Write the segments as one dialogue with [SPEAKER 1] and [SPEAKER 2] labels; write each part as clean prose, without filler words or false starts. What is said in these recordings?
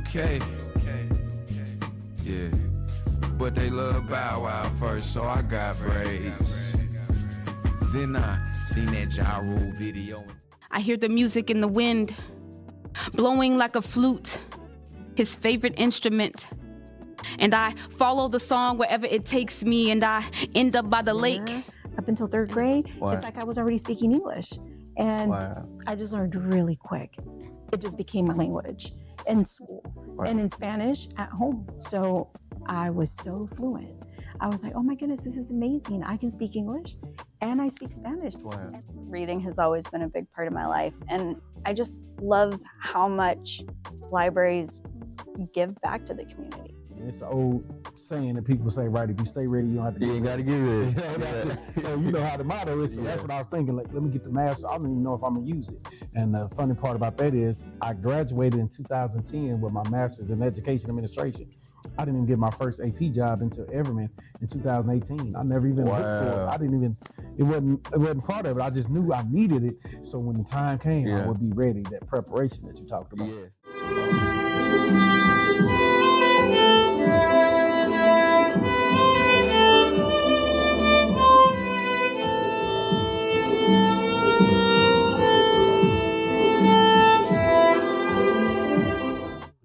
[SPEAKER 1] okay. Yeah. But they love Bow Wow first, so I got braids. Then I seen that Ja Rule video.
[SPEAKER 2] I hear the music in the wind, blowing like a flute, his favorite instrument. And I follow the song wherever it takes me, and I end up by the lake.
[SPEAKER 3] Up until third grade, it's like I was already speaking English. And I just learned really quick. It just became my language in school and in Spanish at home. So I was so fluent. I was like, oh my goodness, this is amazing. I can speak English and I speak Spanish.
[SPEAKER 4] Reading has always been a big part of my life. And I just love how much libraries give back to the community.
[SPEAKER 5] It's an old saying that people say, right, if you stay ready, you don't have to
[SPEAKER 6] You gotta give it.
[SPEAKER 5] So you know how the motto is. So that's what I was thinking. Like, let me get the master. I don't even know if I'm gonna use it. And the funny part about that is I graduated in 2010 with my master's in education administration. I didn't even get my first AP job until Everman in 2018. I never even looked for it. I didn't even, it wasn't part of it. I just knew I needed it. So when the time came, I would be ready. That preparation that you talked about.
[SPEAKER 6] Yes.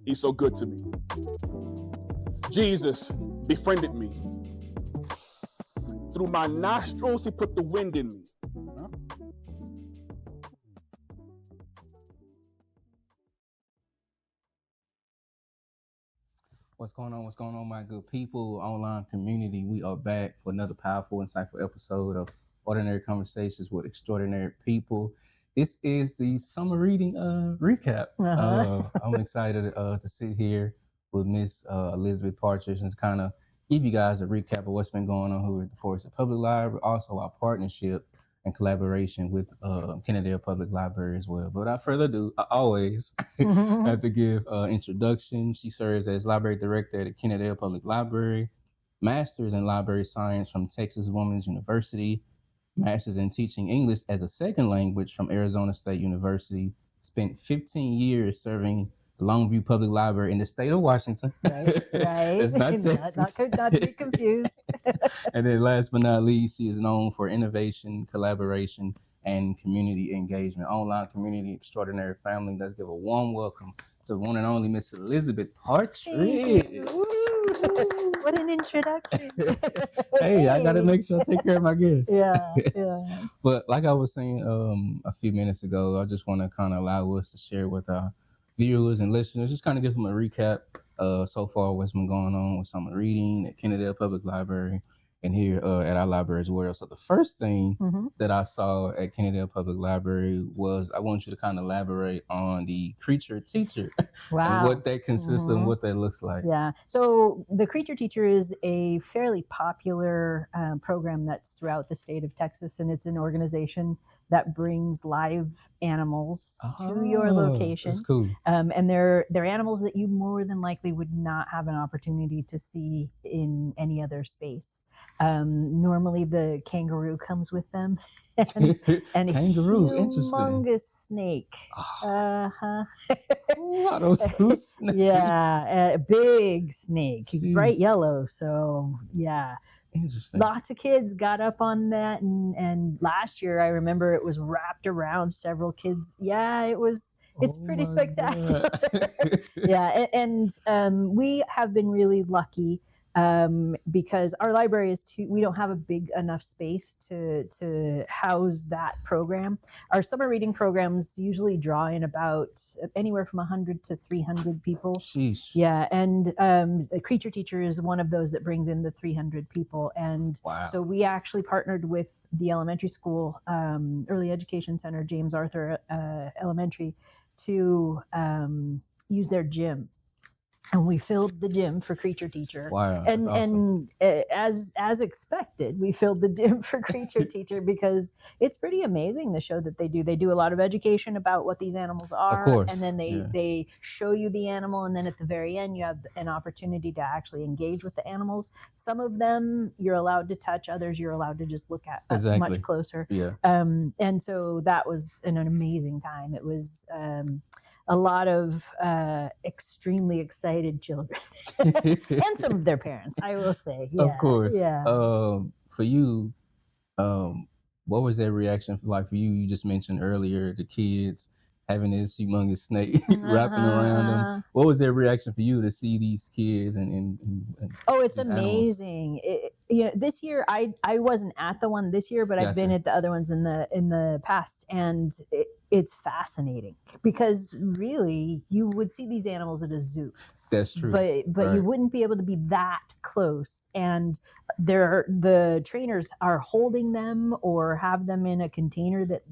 [SPEAKER 7] He's so good to me. Jesus befriended me. Through my nostrils, he put the wind in me.
[SPEAKER 6] What's going on? What's going on, my good people, online community? We are back for another powerful, insightful episode of Ordinary Conversations with Extraordinary People. This is the summer reading recap. I'm excited to sit here with Miss Elizabeth Partridge and kind of give you guys a recap of what's been going on here at the Forest Public Library, also our partnership and collaboration with Kennedale Public Library as well. But without further ado, I always have to give introduction. She serves as library director at the Kennedale Public Library, master's in library science from Texas Women's University, master's in teaching English as a second language from Arizona State University, spent 15 years serving the Longview Public Library in the state of Washington.
[SPEAKER 3] Right.
[SPEAKER 6] It's not Texas.
[SPEAKER 3] Not to be confused.
[SPEAKER 6] And then last but not least, she is known for innovation, collaboration, and community engagement. Online community extraordinary family. Let's give a warm welcome to one and only Miss Elizabeth Partridge.
[SPEAKER 3] What an introduction.
[SPEAKER 6] Hey, I gotta make sure I take care of my guests.
[SPEAKER 3] Yeah.
[SPEAKER 6] But like I was saying a few minutes ago, I just want to kind of allow us to share with our viewers and listeners, just kind of give them a recap so far what's been going on with summer reading at Kennedale Public Library and here at our library as well. So the first thing that I saw at Kennedale Public Library was, I want you to kind of elaborate on the Creature Teacher.
[SPEAKER 3] Wow.
[SPEAKER 6] And what that consists of, what that looks like.
[SPEAKER 3] Yeah. So the Creature Teacher is a fairly popular program that's throughout the state of Texas, and it's an organization that brings live animals to your location.
[SPEAKER 6] That's cool.
[SPEAKER 3] And they're animals that you more than likely would not have an opportunity to see in any other space. Normally the kangaroo comes with them, and a
[SPEAKER 6] Kangaroo,
[SPEAKER 3] humongous snake.
[SPEAKER 6] Those snakes.
[SPEAKER 3] Yeah, a big snake,
[SPEAKER 6] Jeez.
[SPEAKER 3] bright yellow. So yeah.
[SPEAKER 6] Interesting.
[SPEAKER 3] Lots of kids got up on that, and last year I remember it was wrapped around several kids. Yeah, it's pretty spectacular. Yeah, and we have been really lucky because our library is we don't have a big enough space to house that program. Our summer reading programs usually draw in about anywhere from 100 to 300 people.
[SPEAKER 6] Sheesh.
[SPEAKER 3] Yeah, and the Creature Teacher is one of those that brings in the 300 people. And so we actually partnered with the elementary school, Early Education Center, James Arthur Elementary, to use their gym. And we filled the gym for Creature Teacher.
[SPEAKER 6] Wow,
[SPEAKER 3] and
[SPEAKER 6] that's awesome.
[SPEAKER 3] And as expected, we filled the gym for Creature Teacher because it's pretty amazing the show that they do. They do a lot of education about what these animals are,
[SPEAKER 6] Of course.
[SPEAKER 3] and then they show you the animal, and then at the very end you have an opportunity to actually engage with the animals. Some of them you're allowed to touch, others you're allowed to just look at much closer.
[SPEAKER 6] Yeah.
[SPEAKER 3] And so that was an amazing time. It was a lot of extremely excited children and some of their parents, I will say. Yeah,
[SPEAKER 6] Of course.
[SPEAKER 3] yeah.
[SPEAKER 6] For you, what was that reaction like for you? You just mentioned earlier the kids having this humongous snake wrapping around them. What was their reaction for you to see these kids and
[SPEAKER 3] Oh, it's
[SPEAKER 6] these animals?
[SPEAKER 3] amazing. This year I wasn't at the one this year, but I've been
[SPEAKER 6] Gotcha.
[SPEAKER 3] at the other ones in the past, and it's fascinating because really you would see these animals at a zoo.
[SPEAKER 6] That's true.
[SPEAKER 3] But
[SPEAKER 6] Right.
[SPEAKER 3] you wouldn't be able to be that close, and the trainers are holding them or have them in a container that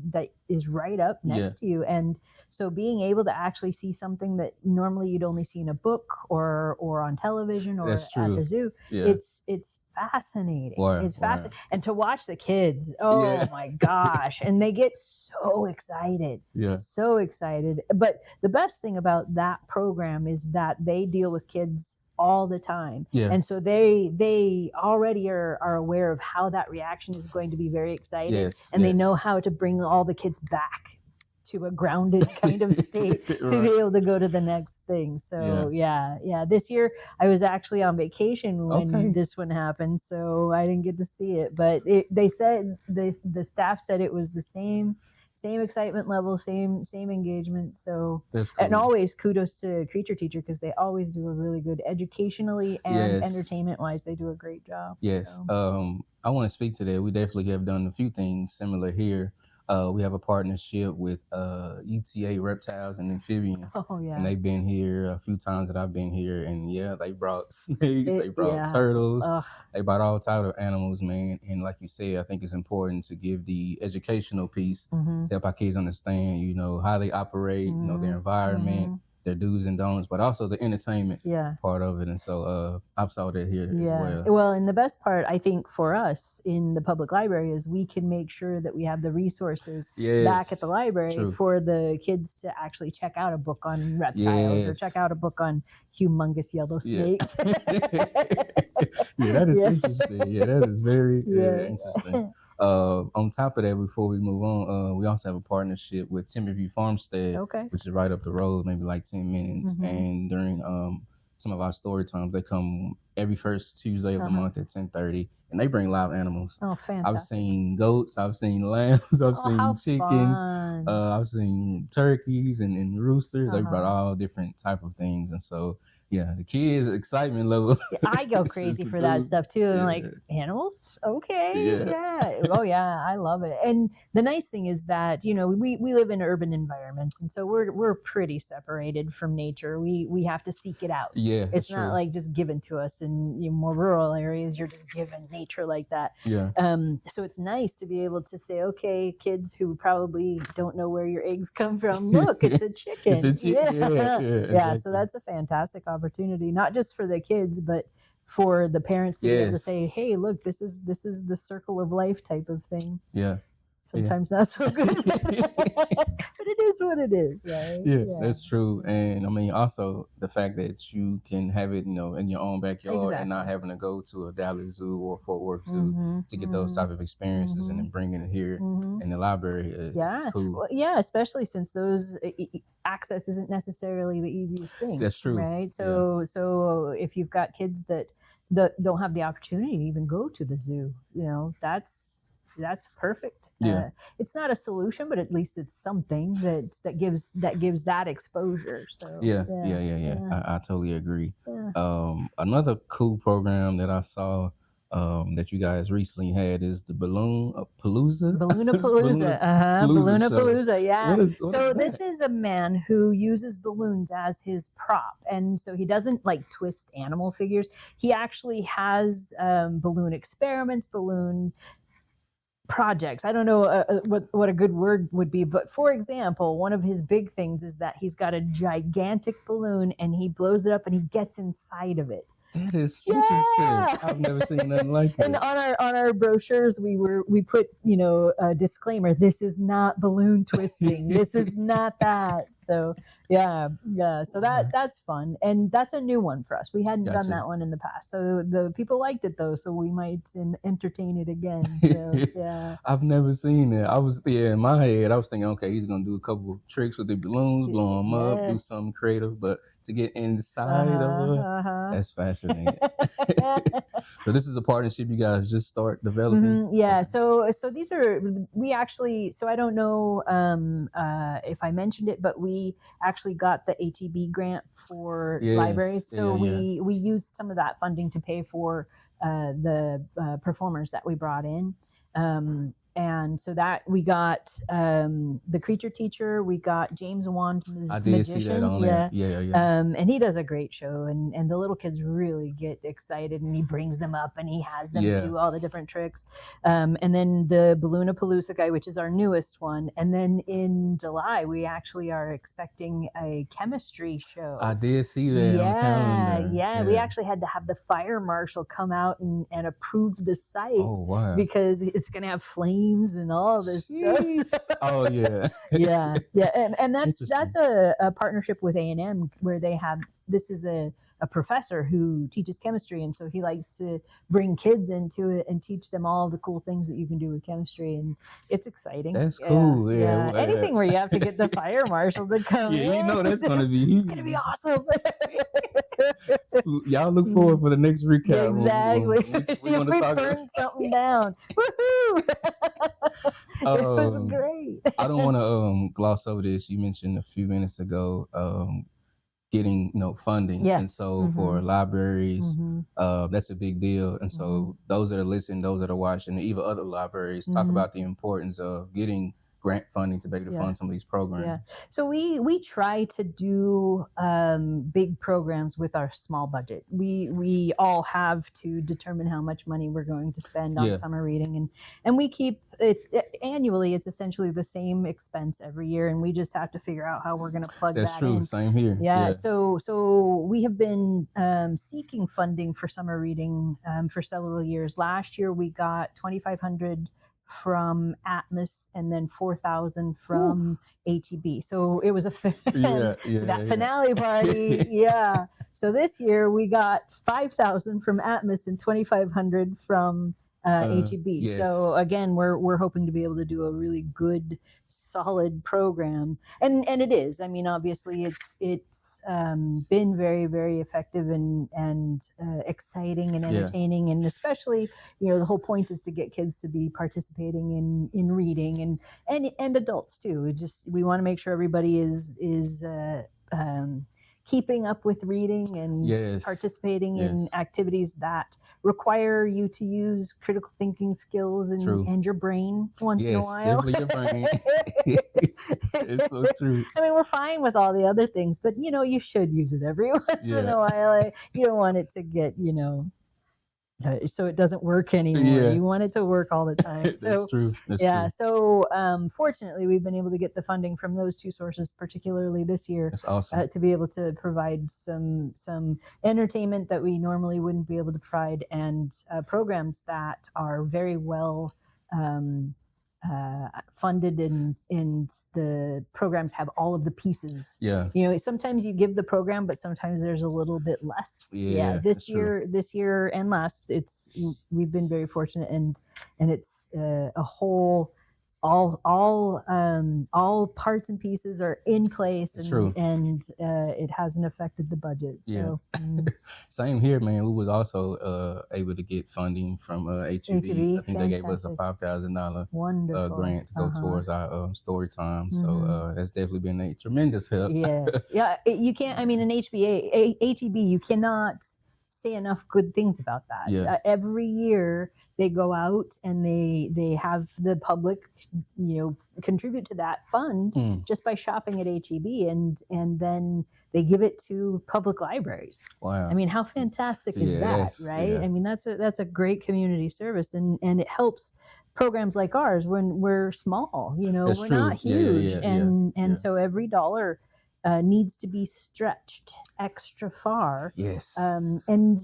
[SPEAKER 3] is right up next to you, and so being able to actually see something that normally you'd only see in a book or on television or
[SPEAKER 6] That's
[SPEAKER 3] at
[SPEAKER 6] true.
[SPEAKER 3] the zoo,
[SPEAKER 6] Yeah.
[SPEAKER 3] it's fascinating.
[SPEAKER 6] Wow,
[SPEAKER 3] It's
[SPEAKER 6] wow.
[SPEAKER 3] fascinating, and to watch the kids, oh
[SPEAKER 6] Yeah.
[SPEAKER 3] my gosh, and they get so excited.
[SPEAKER 6] Yeah.
[SPEAKER 3] So excited. But the best thing about that program is that they deal with kids all the time.
[SPEAKER 6] Yeah.
[SPEAKER 3] And so they already are aware of how that reaction is going to be very exciting.
[SPEAKER 6] Yes.
[SPEAKER 3] And they
[SPEAKER 6] yes.
[SPEAKER 3] know how to bring all the kids back to a grounded kind of state to
[SPEAKER 6] Right.
[SPEAKER 3] be able to go to the next thing. So yeah. This year I was actually on vacation when
[SPEAKER 6] Okay.
[SPEAKER 3] this one happened, so I didn't get to see it. But they said the staff said it was the same excitement level, same engagement. So
[SPEAKER 6] That's cool.
[SPEAKER 3] and always kudos to Creature Teacher because they always do a really good educationally and
[SPEAKER 6] Yes.
[SPEAKER 3] entertainment wise. They do a great job.
[SPEAKER 6] Yes.
[SPEAKER 3] So.
[SPEAKER 6] I want to speak to that. We definitely have done a few things similar here. We have a partnership with UTA Reptiles and Amphibians.
[SPEAKER 3] Oh yeah.
[SPEAKER 6] And they've been here a few times that I've been here, and yeah, they brought snakes, they brought
[SPEAKER 3] yeah.
[SPEAKER 6] turtles,
[SPEAKER 3] Ugh.
[SPEAKER 6] they brought all types of animals, man. And like you said, I think it's important to give the educational piece,
[SPEAKER 3] Mhm.
[SPEAKER 6] help our kids understand, how they operate, their environment, their do's and don'ts, but also the entertainment
[SPEAKER 3] Yeah.
[SPEAKER 6] part of it. And so I've saw that here as well.
[SPEAKER 3] Well, and the best part, I think, for us in the public library is we can make sure that we have the resources back at the library
[SPEAKER 6] True.
[SPEAKER 3] for the kids to actually check out a book on reptiles or
[SPEAKER 6] Yes.
[SPEAKER 3] check out a book on humongous yellow
[SPEAKER 6] Yeah.
[SPEAKER 3] snakes.
[SPEAKER 6] Yeah, that is
[SPEAKER 3] Yeah.
[SPEAKER 6] interesting. Yeah, that is very
[SPEAKER 3] Yeah.
[SPEAKER 6] interesting. On top of that, before we move on, we also have a partnership with Timberview Farmstead,
[SPEAKER 3] Okay.
[SPEAKER 6] which is right up the road, maybe like 10 minutes.
[SPEAKER 3] Mhm.
[SPEAKER 6] And during some of our story times, they come every first Tuesday of the month at 10:30, and they bring live animals.
[SPEAKER 3] Oh, fantastic.
[SPEAKER 6] I've seen goats, I've seen lambs, I've
[SPEAKER 3] how
[SPEAKER 6] seen chickens,
[SPEAKER 3] fun.
[SPEAKER 6] I've seen turkeys and roosters. They brought
[SPEAKER 3] Uh-huh.
[SPEAKER 6] all different type of things, and so yeah, the kids' excitement level.
[SPEAKER 3] I go
[SPEAKER 6] is
[SPEAKER 3] crazy
[SPEAKER 6] just
[SPEAKER 3] for that
[SPEAKER 6] through-
[SPEAKER 3] stuff too. I'm
[SPEAKER 6] Yeah.
[SPEAKER 3] like, animals? Okay.
[SPEAKER 6] Yeah.
[SPEAKER 3] Oh yeah, I love it. And the nice thing is that, we live in urban environments, and so we're pretty separated from nature. We have to seek it out.
[SPEAKER 6] Yeah,
[SPEAKER 3] It's
[SPEAKER 6] true.
[SPEAKER 3] not like just given to us in more rural areas. You're just given nature like that.
[SPEAKER 6] Yeah.
[SPEAKER 3] So it's nice to be able to say, okay, kids who probably don't know where your eggs come from, look, it's a chicken.
[SPEAKER 6] It's a chicken. Yeah,
[SPEAKER 3] Yeah, so
[SPEAKER 6] exactly.
[SPEAKER 3] that's a fantastic opportunity, not just for the kids, but for the parents to be able to say,
[SPEAKER 6] Yes.
[SPEAKER 3] hey, look, this is the circle of life type of thing.
[SPEAKER 6] Yeah.
[SPEAKER 3] Sometimes not so good, but it is what it is, right?
[SPEAKER 6] Yeah, that's true. And I mean, also the fact that you can have it, in your own backyard and not
[SPEAKER 3] Exactly.
[SPEAKER 6] having to go to a Dallas Zoo or Fort Worth Zoo
[SPEAKER 3] Mhm,
[SPEAKER 6] to get those type of experiences and
[SPEAKER 3] mhm.
[SPEAKER 6] then bringing it here
[SPEAKER 3] mhm.
[SPEAKER 6] in the library. It's cool.
[SPEAKER 3] Well, yeah, especially since those access isn't necessarily the easiest thing.
[SPEAKER 6] That's true.
[SPEAKER 3] Right. So if you've got kids that don't have the opportunity to even go to the zoo, that's perfect.
[SPEAKER 6] Yeah.
[SPEAKER 3] It's not a solution, but at least it's something that gives that exposure. So
[SPEAKER 6] Yeah.
[SPEAKER 3] yeah.
[SPEAKER 6] I totally agree.
[SPEAKER 3] Yeah.
[SPEAKER 6] Another cool program that I saw that you guys recently had is the Balloon Palooza.
[SPEAKER 3] Balloonapalooza. Balloonapalooza, yeah.
[SPEAKER 6] What is
[SPEAKER 3] This is a man who uses balloons as his prop. And so he doesn't like twist animal figures. He actually has balloon experiments, balloon projects. I don't know what a good word would be, but for example, one of his big things is that he's got a gigantic balloon and he blows it up and he gets inside of it.
[SPEAKER 6] That is
[SPEAKER 3] Yeah.
[SPEAKER 6] interesting. I've never seen nothing like
[SPEAKER 3] And
[SPEAKER 6] that.
[SPEAKER 3] on our brochures, we put a disclaimer: this is not balloon twisting. This is not that. So yeah. So that's fun, and that's a new one for us. We hadn't done
[SPEAKER 6] Gotcha.
[SPEAKER 3] that one in the past, so the people liked it though. So we might entertain it again. So, yeah.
[SPEAKER 6] I've never seen it. In my head, I was thinking, okay, he's gonna do a couple of tricks with the balloons, blow them up,
[SPEAKER 3] Yeah.
[SPEAKER 6] do something creative. But to get inside of that's fascinating. So this is a partnership you guys just start developing.
[SPEAKER 3] Yeah. So these are so I don't know if I mentioned it, but we actually got the ATB grant for libraries. So we used some of that funding to pay for the performers that we brought in. And so that we got the creature teacher, we got James Wan,
[SPEAKER 6] I did
[SPEAKER 3] magician.
[SPEAKER 6] see that on there. Yeah.
[SPEAKER 3] And he does a great show, and the little kids really get excited, and he brings them up and he has them do all the different tricks. And then the Balloonapalooza guy, which is our newest one. And then in July, we actually are expecting a chemistry show.
[SPEAKER 6] I did see that on calendar.
[SPEAKER 3] Yeah. We actually had to have the fire marshal come out and approve the site.
[SPEAKER 6] Oh, wow.
[SPEAKER 3] Because it's going to have flames and all this stuff.
[SPEAKER 6] Oh, yeah.
[SPEAKER 3] Yeah. And that's a partnership with A&M where they have, this is a professor who teaches chemistry, and so he likes to bring kids into it and teach them all the cool things that you can do with chemistry, and it's exciting.
[SPEAKER 6] That's cool. Yeah.
[SPEAKER 3] Anything where you have to get the fire marshal to come in.
[SPEAKER 6] You know that's gonna be huge.
[SPEAKER 3] It's gonna be awesome.
[SPEAKER 6] Y'all look forward for the next recap.
[SPEAKER 3] Exactly. See if we burn something down. Woohoo! It was great.
[SPEAKER 6] I don't want to gloss over this. You mentioned a few minutes ago getting funding, and so for libraries, that's a big deal. And so those that are listening, those that are watching, even other libraries, talk about the importance of getting grant funding to be able to fund some of these programs.
[SPEAKER 3] Yeah. So we try to do big programs with our small budget. We all have to determine how much money we're going to spend on summer reading, and we keep it annually. It's essentially the same expense every year, and we just have to figure out how we're going to plug
[SPEAKER 6] That's
[SPEAKER 3] that
[SPEAKER 6] true.
[SPEAKER 3] in.
[SPEAKER 6] Same here.
[SPEAKER 3] Yeah. So we have been seeking funding for summer reading for several years. Last year we got $2,500 from Atmos, and then 4,000 from ATB. So it was a finale party. So this year we got 5,000 from Atmos and 2,500 from ATB. So again, we're hoping to be able to do a really good, solid program, and it is. I mean, obviously, it's been very, very effective and exciting and entertaining, and especially, the whole point is to get kids to be participating in reading and adults too. We want to make sure everybody is keeping up with reading and participating in activities that require you to use critical thinking skills and your brain once in a while.
[SPEAKER 6] Definitely your brain. It's so true.
[SPEAKER 3] I mean, we're fine with all the other things, but you should use it every once in a while. You don't want it to get, so it doesn't work anymore. You want it to work all the time. So,
[SPEAKER 6] That's true. That's true.
[SPEAKER 3] So fortunately, we've been able to get the funding from those two sources, particularly this year.
[SPEAKER 6] That's awesome.
[SPEAKER 3] To be able to provide some entertainment that we normally wouldn't be able to provide, and programs that are very well funded, and the programs have all of the pieces. Sometimes you give the program, but sometimes there's a little bit less. This year and last, we've been very fortunate, and it's a whole, all parts and pieces are in place, and it hasn't affected the budget. So
[SPEAKER 6] same here, man. We was also able to get funding from HEB. I think they gave us a $5,000 grant to go towards our story time. So that's definitely been a tremendous help.
[SPEAKER 3] Yes. You can't. I mean, in HEB, you cannot say enough good things about that. Every year they go out and they have the public, contribute to that fund just by shopping at HEB, and then they give it to public libraries.
[SPEAKER 6] Wow.
[SPEAKER 3] I mean, how fantastic is that, right? I mean, that's a great community service, and it helps programs like ours when we're small. We're not huge, and so every dollar needs to be stretched extra far.
[SPEAKER 6] Yes.
[SPEAKER 3] And,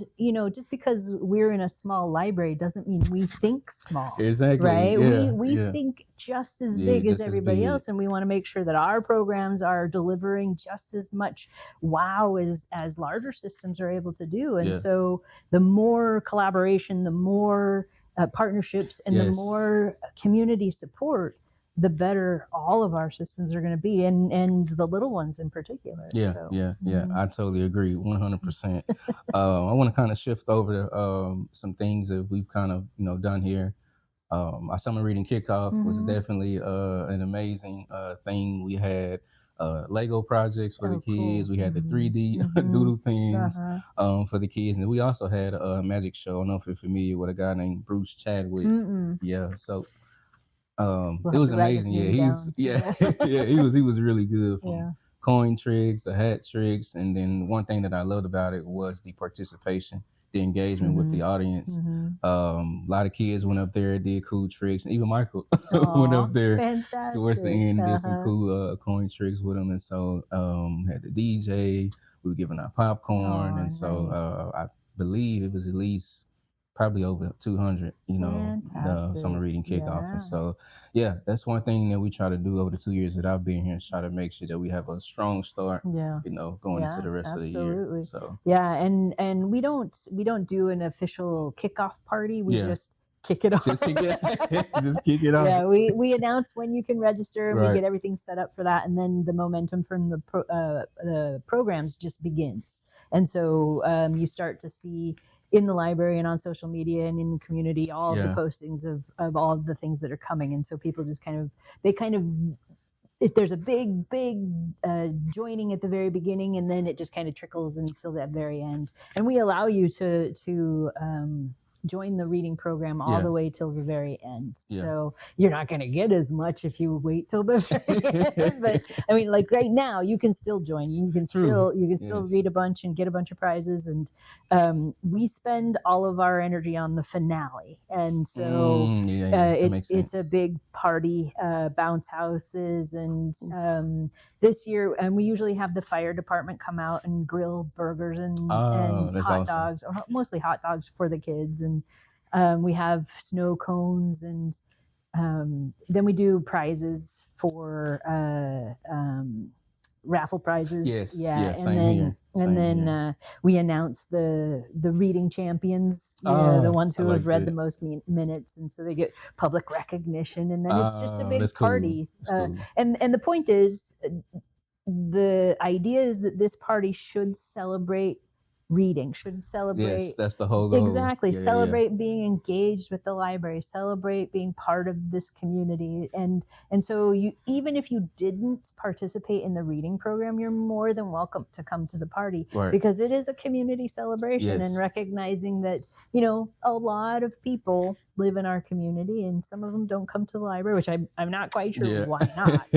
[SPEAKER 3] just because we're in a small library doesn't mean we think small.
[SPEAKER 6] Exactly.
[SPEAKER 3] Right?
[SPEAKER 6] Yeah,
[SPEAKER 3] We
[SPEAKER 6] yeah.
[SPEAKER 3] think just as
[SPEAKER 6] Yeah,
[SPEAKER 3] big as
[SPEAKER 6] just as
[SPEAKER 3] everybody
[SPEAKER 6] big.
[SPEAKER 3] else, and we want to make sure that our programs are delivering just as much wow as larger systems are able to do. And
[SPEAKER 6] Yeah.
[SPEAKER 3] so the more collaboration, the more partnerships, and the
[SPEAKER 6] Yes.
[SPEAKER 3] more community support, the better all of our systems are going to be, and the little ones in particular.
[SPEAKER 6] Yeah,
[SPEAKER 3] So,
[SPEAKER 6] yeah.
[SPEAKER 3] mhm.
[SPEAKER 6] I totally agree, 100%. I want to kind of shift over to some things that we've kind of done here. Our summer reading kickoff was
[SPEAKER 3] Mhm.
[SPEAKER 6] definitely an amazing thing. We had Lego projects for the
[SPEAKER 3] Oh,
[SPEAKER 6] kids.
[SPEAKER 3] cool.
[SPEAKER 6] We had the
[SPEAKER 3] Mhm.
[SPEAKER 6] 3D
[SPEAKER 3] Mhm.
[SPEAKER 6] doodle pens
[SPEAKER 3] Uh-huh.
[SPEAKER 6] for the kids, and we also had a magic show. I don't know if you're familiar with a guy named Bruce Chadwick.
[SPEAKER 3] Mm-mm.
[SPEAKER 6] Yeah, so
[SPEAKER 3] We'll
[SPEAKER 6] it
[SPEAKER 3] have
[SPEAKER 6] was
[SPEAKER 3] to write his
[SPEAKER 6] amazing. Yeah,
[SPEAKER 3] name down.
[SPEAKER 6] yeah, he was really good from
[SPEAKER 3] Yeah.
[SPEAKER 6] coin tricks, the hat tricks, and then one thing that I loved about it was the participation, the engagement with the audience.
[SPEAKER 3] Mhm.
[SPEAKER 6] A lot of kids went up there, did cool tricks, and even Michael went
[SPEAKER 3] Aw,
[SPEAKER 6] up there towards the
[SPEAKER 3] fantastic.
[SPEAKER 6] end and did some
[SPEAKER 3] Uh-huh.
[SPEAKER 6] cool coin tricks with them. And so had the DJ, we were giving out popcorn,
[SPEAKER 3] Aw,
[SPEAKER 6] and so
[SPEAKER 3] nice.
[SPEAKER 6] I believe it was at least probably over 200, the summer
[SPEAKER 3] Fantastic.
[SPEAKER 6] reading kickoff.
[SPEAKER 3] Yeah.
[SPEAKER 6] And so, yeah, that's one thing that we try to do over the 2 years that I've been here, is try to make sure that we have a strong start,
[SPEAKER 3] Yeah.
[SPEAKER 6] going into
[SPEAKER 3] Yeah,
[SPEAKER 6] the rest of the year.
[SPEAKER 3] absolutely.
[SPEAKER 6] So,
[SPEAKER 3] Yeah, and we don't do an official kickoff party. We
[SPEAKER 6] Yeah.
[SPEAKER 3] just kick it off.
[SPEAKER 6] just kick it, just kick it off.
[SPEAKER 3] Yeah, we announce when you can register, and
[SPEAKER 6] Right.
[SPEAKER 3] we get everything set up for that, and then the momentum from the programs just begins. And so you start to see in the library and on social media and in the community all of the
[SPEAKER 6] Yeah.
[SPEAKER 3] postings of all of the things that are coming. And so people just there's a big joining at the very beginning, and then it just kind of trickles until that very end. And we allow you to join the reading program all
[SPEAKER 6] Yeah.
[SPEAKER 3] the way till the very end.
[SPEAKER 6] Yeah.
[SPEAKER 3] So you're not going to get as much if you wait till the very end. But I mean, like right now, you can still join. You can
[SPEAKER 6] True.
[SPEAKER 3] still
[SPEAKER 6] Yes.
[SPEAKER 3] read a bunch and get a bunch of prizes. And we spend all of our energy on the finale, and so
[SPEAKER 6] that makes sense.
[SPEAKER 3] it's a big party, bounce houses, and this year, and we usually have the fire department come out and grill burgers and
[SPEAKER 6] that's
[SPEAKER 3] hot
[SPEAKER 6] awesome.
[SPEAKER 3] dogs, or mostly hot dogs for the kids, and we have snow cones, and then we do prizes for raffle prizes.
[SPEAKER 6] Yes.
[SPEAKER 3] Yeah,
[SPEAKER 6] Yeah,
[SPEAKER 3] and
[SPEAKER 6] same
[SPEAKER 3] then
[SPEAKER 6] here. Same here.
[SPEAKER 3] we announce the reading champions, the ones who
[SPEAKER 6] I
[SPEAKER 3] have
[SPEAKER 6] like
[SPEAKER 3] read
[SPEAKER 6] that.
[SPEAKER 3] the most minutes, and so they get public recognition, and then it's just a big
[SPEAKER 6] That's cool.
[SPEAKER 3] party.
[SPEAKER 6] That's cool.
[SPEAKER 3] And the point is, the idea is that this party should celebrate reading, should celebrate.
[SPEAKER 6] Yes, that's the whole goal.
[SPEAKER 3] Exactly.
[SPEAKER 6] Yeah, yeah.
[SPEAKER 3] Celebrate being engaged with the library, celebrate being part of this community. And so you, even if you didn't participate in the reading program, you're more than welcome to come to the party,
[SPEAKER 6] Right.
[SPEAKER 3] because it is a community celebration.
[SPEAKER 6] Yes.
[SPEAKER 3] And recognizing that, a lot of people live in our community, and some of them don't come to the library, which I'm not quite sure
[SPEAKER 6] Yeah.
[SPEAKER 3] why not.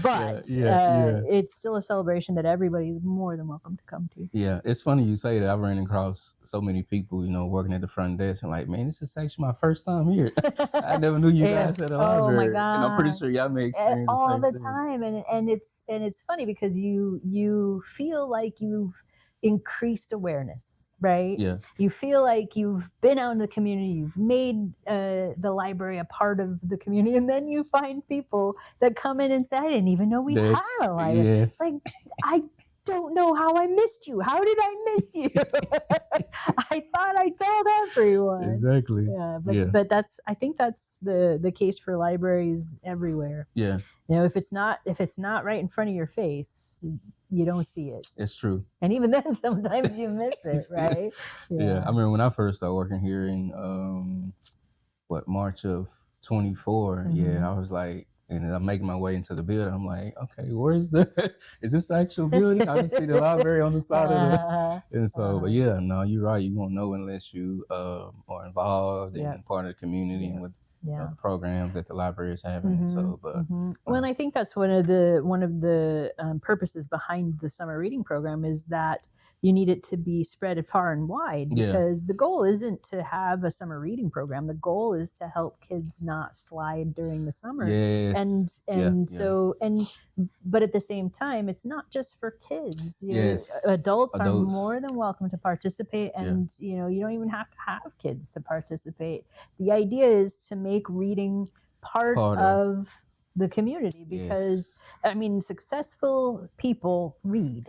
[SPEAKER 3] But
[SPEAKER 6] yeah.
[SPEAKER 3] it's still a celebration that everybody is more than welcome to come to.
[SPEAKER 6] Yeah, it's funny you say that. I ran across so many people, working at the front desk, and like, man, this is actually my first time here. I never knew you
[SPEAKER 3] Yeah.
[SPEAKER 6] guys had a
[SPEAKER 3] Oh, my
[SPEAKER 6] library. And I'm pretty sure y'all may experience
[SPEAKER 3] all
[SPEAKER 6] the
[SPEAKER 3] the
[SPEAKER 6] same
[SPEAKER 3] time, and it's funny because you feel like you've increased awareness, right?
[SPEAKER 6] thing. Yeah,
[SPEAKER 3] You feel like you've been out in the community, you've made the library a part of the community, and then you find people that come in and say, I didn't even know we had a library.
[SPEAKER 6] Yes.
[SPEAKER 3] It's like, I don't know how I missed you. How did I miss you? I thought I told everyone.
[SPEAKER 6] Exactly.
[SPEAKER 3] Yeah, but
[SPEAKER 6] Yeah.
[SPEAKER 3] but I think that's the case for libraries everywhere.
[SPEAKER 6] Yeah,
[SPEAKER 3] If it's not right in front of your face, you don't see it.
[SPEAKER 6] it's true.
[SPEAKER 3] And even then, sometimes you miss it, right?
[SPEAKER 6] Yeah. I remember when I first started working here in March of 24.
[SPEAKER 3] Mhm.
[SPEAKER 6] Yeah, I was like, and I'm making my way into the building. I'm like, okay, where's is this the actual building? I didn't see the library on the side of the. And so, but yeah, no, you're right. You won't know unless you are involved
[SPEAKER 3] Yeah.
[SPEAKER 6] and part of the community
[SPEAKER 3] Yeah.
[SPEAKER 6] and with
[SPEAKER 3] Yeah.
[SPEAKER 6] the programs that the library is having. And so, but
[SPEAKER 3] Well, and I think that's one of the purposes behind the summer reading program, is that you need it to be spread far and wide, because the goal isn't to have a summer reading program. The goal is to help kids not slide during the summer. But at the same time, it's not just for kids. Adults are more than welcome to participate, and you don't even have to have kids to participate. The idea is to make reading part of the community, because I mean, successful people read,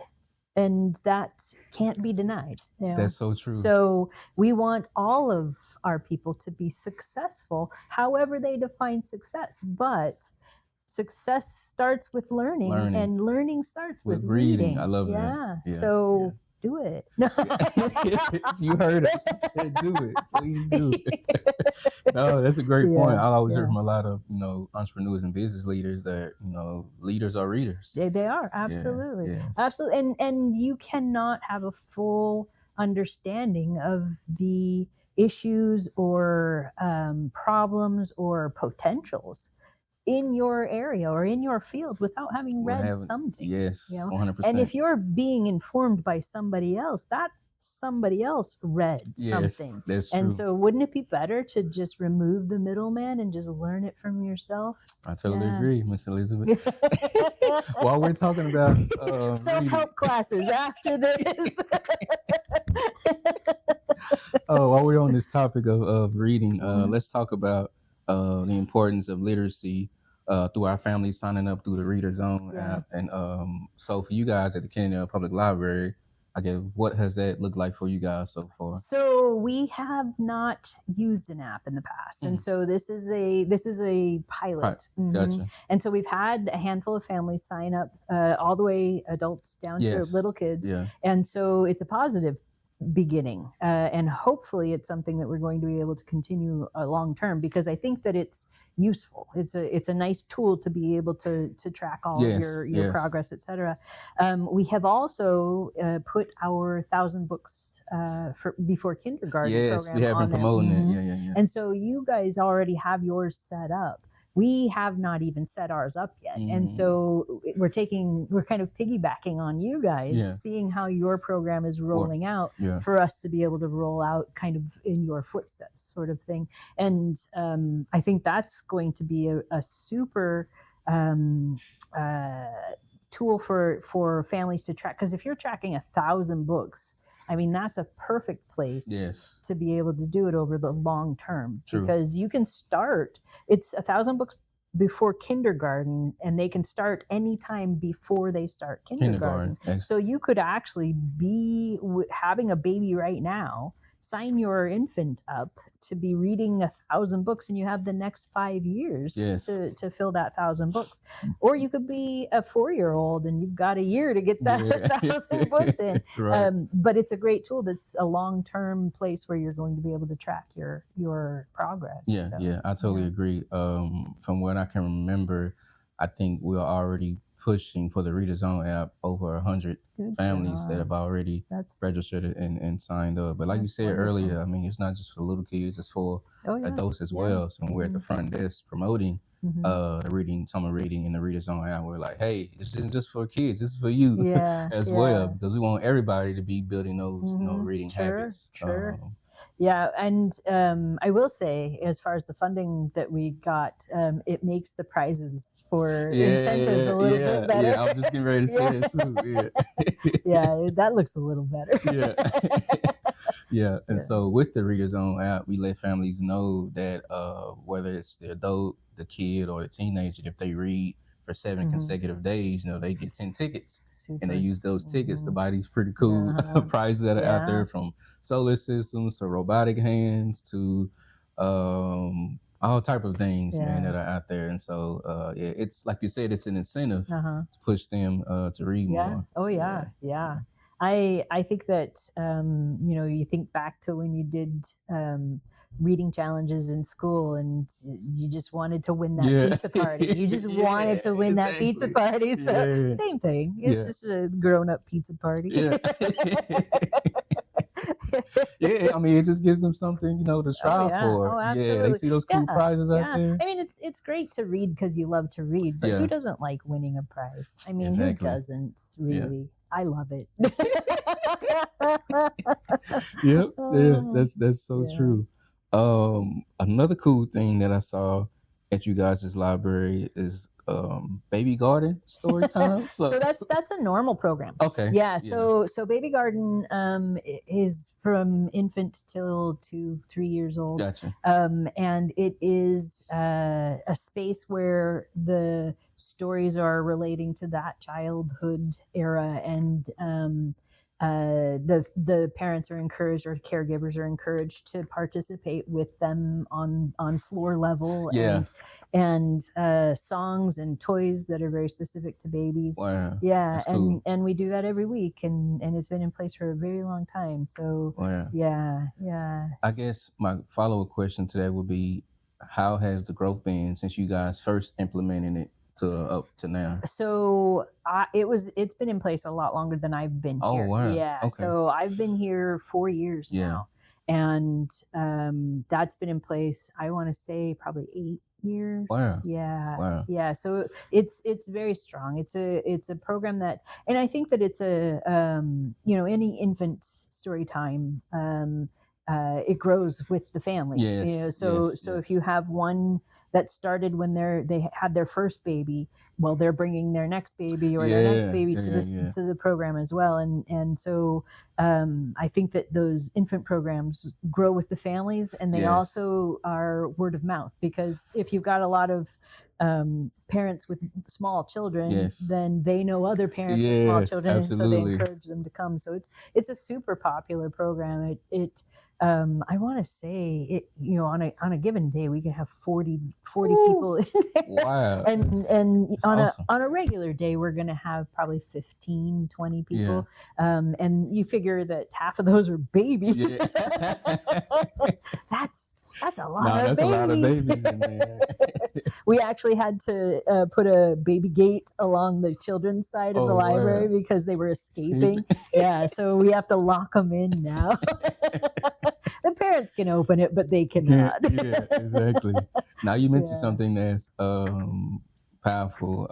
[SPEAKER 3] and that can't be denied.
[SPEAKER 6] That's so true.
[SPEAKER 3] So we want all of our people to be successful, however they define success. But success starts with learning. And learning starts with reading.
[SPEAKER 6] I love that.
[SPEAKER 3] So do it.
[SPEAKER 6] You heard us. She said do it. Please do it. No, that's a great point. I always hear from a lot of entrepreneurs and business leaders that leaders are readers.
[SPEAKER 3] They are, absolutely. Absolutely. And you cannot have a full understanding of the issues or problems or potentials in your area or in your field without having read something.
[SPEAKER 6] 100%.
[SPEAKER 3] And if you're being informed by somebody else, that somebody else read something.
[SPEAKER 6] That's true.
[SPEAKER 3] And so wouldn't it be better to just remove the middleman and just learn it from yourself?
[SPEAKER 6] I totally agree, Miss Elizabeth. While we're talking about
[SPEAKER 3] self-help classes after this.
[SPEAKER 6] While we're on this topic of reading, let's talk about the importance of literacy through our families signing up through the Reader Zone app. And so for you guys at the Kennedale Public Library, I guess, what has that looked like for you guys so far?
[SPEAKER 3] So we have not used an app in the past, and so this is a pilot.
[SPEAKER 6] Gotcha.
[SPEAKER 3] And so we've had a handful of families sign up, all the way adults down to little kids, and so it's a positive beginning, and hopefully it's something that we're going to be able to continue long term, because I think that it's useful. It's a nice tool to be able to track all of your progress, etc. We have also put our 1,000 books for before kindergarten program.
[SPEAKER 6] We have been promoting it.
[SPEAKER 3] And so you guys already have yours set up. We have not even set ours up yet. And so we're kind of piggybacking on you guys, seeing how your program is rolling out for us to be able to roll out kind of in your footsteps sort of thing. And I think that's going to be a super tool for families to track. Because if you're tracking 1,000 books, I mean, that's a perfect place to be able to do it over the long term.
[SPEAKER 6] True.
[SPEAKER 3] Because you can start, it's 1,000 books before kindergarten, and they can start anytime before they start kindergarten. So you could actually be having a baby right now, sign your infant up to be reading 1,000 books, and you have the next 5 years to fill that 1,000 books. Or you could be a 4-year-old and you've got a year to get that 1,000 books in. But it's a great tool. That's a long-term place where you're going to be able to track your progress.
[SPEAKER 6] I totally agree. From what I can remember, I think we're already pushing for the Reader Zone app over 100 families that have already registered and signed up. But like you said earlier, I mean, it's not just for little kids, it's for adults as well. So when we're at the front desk promoting the summer reading in the Reader Zone app, we're like, hey, this isn't just for kids, this is for you as well, because we want everybody to be building those reading habits.
[SPEAKER 3] And I will say, as far as the funding that we got, it makes the prizes for incentives a little bit better.
[SPEAKER 6] Yeah, I was just getting ready to say that too.
[SPEAKER 3] That looks a little better.
[SPEAKER 6] And so with the Reader Zone app, we let families know that whether it's the adult, the kid, or the teenager, if they read for 7 consecutive days, they get 10 tickets. And they use those tickets to buy these pretty cool prizes that are out there, from solar systems to robotic hands to all type of things, man, that are out there. And so it's like you said, it's an incentive to push them to read more.
[SPEAKER 3] I think that you think back to when you did reading challenges in school, and you just wanted to win that pizza party. You just wanted to win that pizza party. So same thing. It's just a grown-up pizza party.
[SPEAKER 6] I mean, it just gives them something, to strive for. They see those cool prizes out there.
[SPEAKER 3] I mean, it's great to read because you love to read, but who doesn't like winning a prize? I mean, who doesn't really? I love it.
[SPEAKER 6] Yep. Yeah. That's so
[SPEAKER 3] Yeah.
[SPEAKER 6] true. Another cool thing that I saw at you guys' library is baby garden story time.
[SPEAKER 3] So that's a normal program.
[SPEAKER 6] Okay.
[SPEAKER 3] Yeah. So Baby Garden is from infant till 2-3 years old.
[SPEAKER 6] Gotcha.
[SPEAKER 3] And it is a space where the stories are relating to that childhood era, and the parents are encouraged, or caregivers are encouraged, to participate with them on floor level.
[SPEAKER 6] Yeah.
[SPEAKER 3] And songs and toys that are very specific to babies.
[SPEAKER 6] Wow.
[SPEAKER 3] Yeah,
[SPEAKER 6] That's
[SPEAKER 3] and
[SPEAKER 6] cool.
[SPEAKER 3] we do that every week, and it's been in place for a very long time. So
[SPEAKER 6] Wow.
[SPEAKER 3] yeah.
[SPEAKER 6] I guess my follow-up question to that would be, how has the growth been since you guys first implemented it to up to now?
[SPEAKER 3] So it's been in place a lot longer than I've been
[SPEAKER 6] Oh,
[SPEAKER 3] here.
[SPEAKER 6] wow.
[SPEAKER 3] Yeah.
[SPEAKER 6] Okay.
[SPEAKER 3] So I've been here 4 years
[SPEAKER 6] Yeah.
[SPEAKER 3] now, and that's been in place, I want to say, probably 8 years.
[SPEAKER 6] Wow.
[SPEAKER 3] Yeah.
[SPEAKER 6] Wow.
[SPEAKER 3] Yeah. So it's very strong. It's a program that, and I think that it's a any infant story time, it grows with the families.
[SPEAKER 6] Yes,
[SPEAKER 3] So
[SPEAKER 6] yes,
[SPEAKER 3] if
[SPEAKER 6] yes.
[SPEAKER 3] you have one that started when they had their first baby, well, they're bringing their next baby or their next baby to to the program as well. And so I think that those infant programs grow with the families, and they
[SPEAKER 6] Yes.
[SPEAKER 3] also are word of mouth, because if you've got a lot of parents with small children,
[SPEAKER 6] Yes.
[SPEAKER 3] then they know other parents with small
[SPEAKER 6] Yes,
[SPEAKER 3] children, and so they
[SPEAKER 6] absolutely.
[SPEAKER 3] encourage them to come. So it's a super popular program. I want to say it, on a given day, we can have 40 people in there.
[SPEAKER 6] Wow.
[SPEAKER 3] And
[SPEAKER 6] That's
[SPEAKER 3] on
[SPEAKER 6] awesome.
[SPEAKER 3] a regular day, we're going to have probably 15, 20 people. And you figure that half of those are babies.
[SPEAKER 6] Yeah.
[SPEAKER 3] That's a lot
[SPEAKER 6] No,
[SPEAKER 3] of
[SPEAKER 6] that's
[SPEAKER 3] babies.
[SPEAKER 6] a lot of babies in there.
[SPEAKER 3] We actually had to put a baby gate along the children's side of the
[SPEAKER 6] Oh,
[SPEAKER 3] library
[SPEAKER 6] wow.
[SPEAKER 3] because they were escaping. Yeah, so we have to lock them in now. The parents can open it, but they cannot.
[SPEAKER 6] Yeah, exactly. Now you mentioned
[SPEAKER 3] Yeah.
[SPEAKER 6] something that's powerful.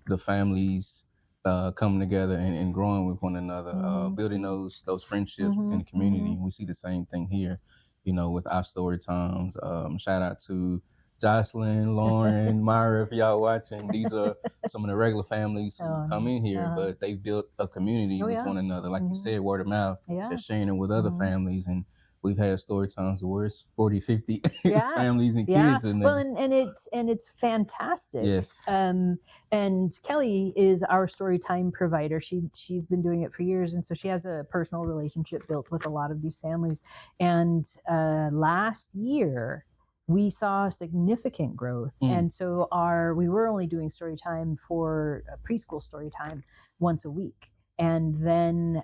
[SPEAKER 6] The families coming together and growing with one another, building those friendships within the community. And we see the same thing here, with our story times. Shout out to Jocelyn, Lauren, Myra, if y'all watching. These are some of the regular families who come in here, but they've built a community with one another. Like you said, word of mouth.
[SPEAKER 3] Yeah.
[SPEAKER 6] They're sharing it with other families, and we've had story times where it's 40, 50
[SPEAKER 3] Yeah.
[SPEAKER 6] families and kids in there.
[SPEAKER 3] Well, and it's fantastic.
[SPEAKER 6] Yes.
[SPEAKER 3] And Kelly is our story time provider. She's been doing it for years, and so she has a personal relationship built with a lot of these families. And last year, we saw significant growth. And so we were only doing story time for preschool story time once a week. And then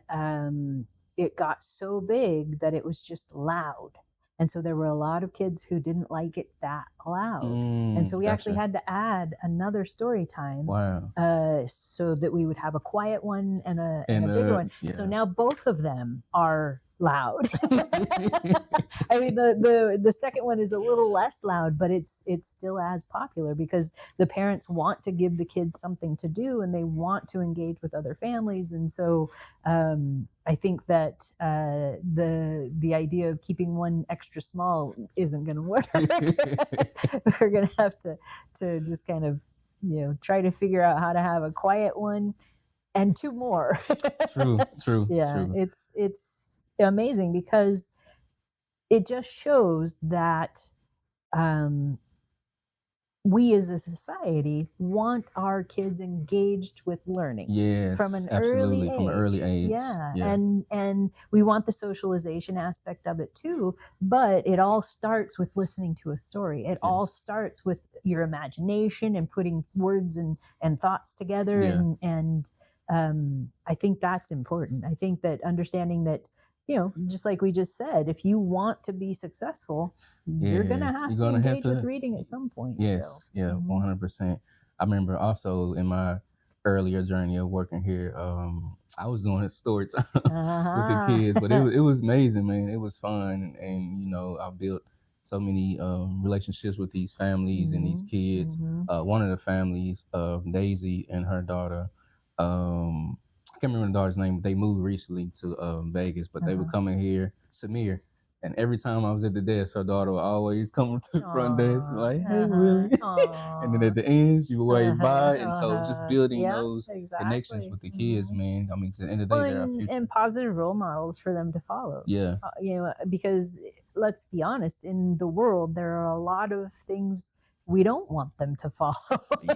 [SPEAKER 3] it got so big that it was just loud. And so there were a lot of kids who didn't like it that loud. And so we actually had to add another story time.
[SPEAKER 6] Wow.
[SPEAKER 3] So that we would have a quiet one and a big one.
[SPEAKER 6] Yeah.
[SPEAKER 3] So now both of them are loud. I mean, the second one is a little less loud, but it's still as popular because the parents want to give the kids something to do, and they want to engage with other families. And so I think that the idea of keeping one extra small isn't going to work. We're going to have to just kind of try to figure out how to have a quiet one and two more.
[SPEAKER 6] True.
[SPEAKER 3] Yeah,
[SPEAKER 6] True.
[SPEAKER 3] it's amazing because it just shows that we as a society want our kids engaged with learning.
[SPEAKER 6] Yes,
[SPEAKER 3] from an
[SPEAKER 6] absolutely.
[SPEAKER 3] early
[SPEAKER 6] From an early age.
[SPEAKER 3] Yeah. And we want the socialization aspect of it too, but it all starts with listening to a story. It all starts with your imagination and putting words and thoughts together. And I think that's important. I think that understanding that, just like we just said, if you want to be successful, you're going to have to engage with reading at some point.
[SPEAKER 6] Yes.
[SPEAKER 3] So.
[SPEAKER 6] Yeah. 100%. I remember also in my earlier journey of working here, I was doing story time with the kids, but it was amazing, man. It was fun. And I built so many relationships with these families and these kids. One of the families, Daisy and her daughter, I can't remember the daughter's name, but they moved recently to Vegas, but they were coming here, Samir. And every time I was at the desk, her daughter would always come to the front desk and like, hey, Willie. And then at the end, she would wave bye. And so just building those connections with the kids, man. I mean, at the end of the day, they're our future.
[SPEAKER 3] And positive role models for them to follow.
[SPEAKER 6] Yeah.
[SPEAKER 3] You know, because let's be honest, in the world, there are a lot of things we don't want them to follow.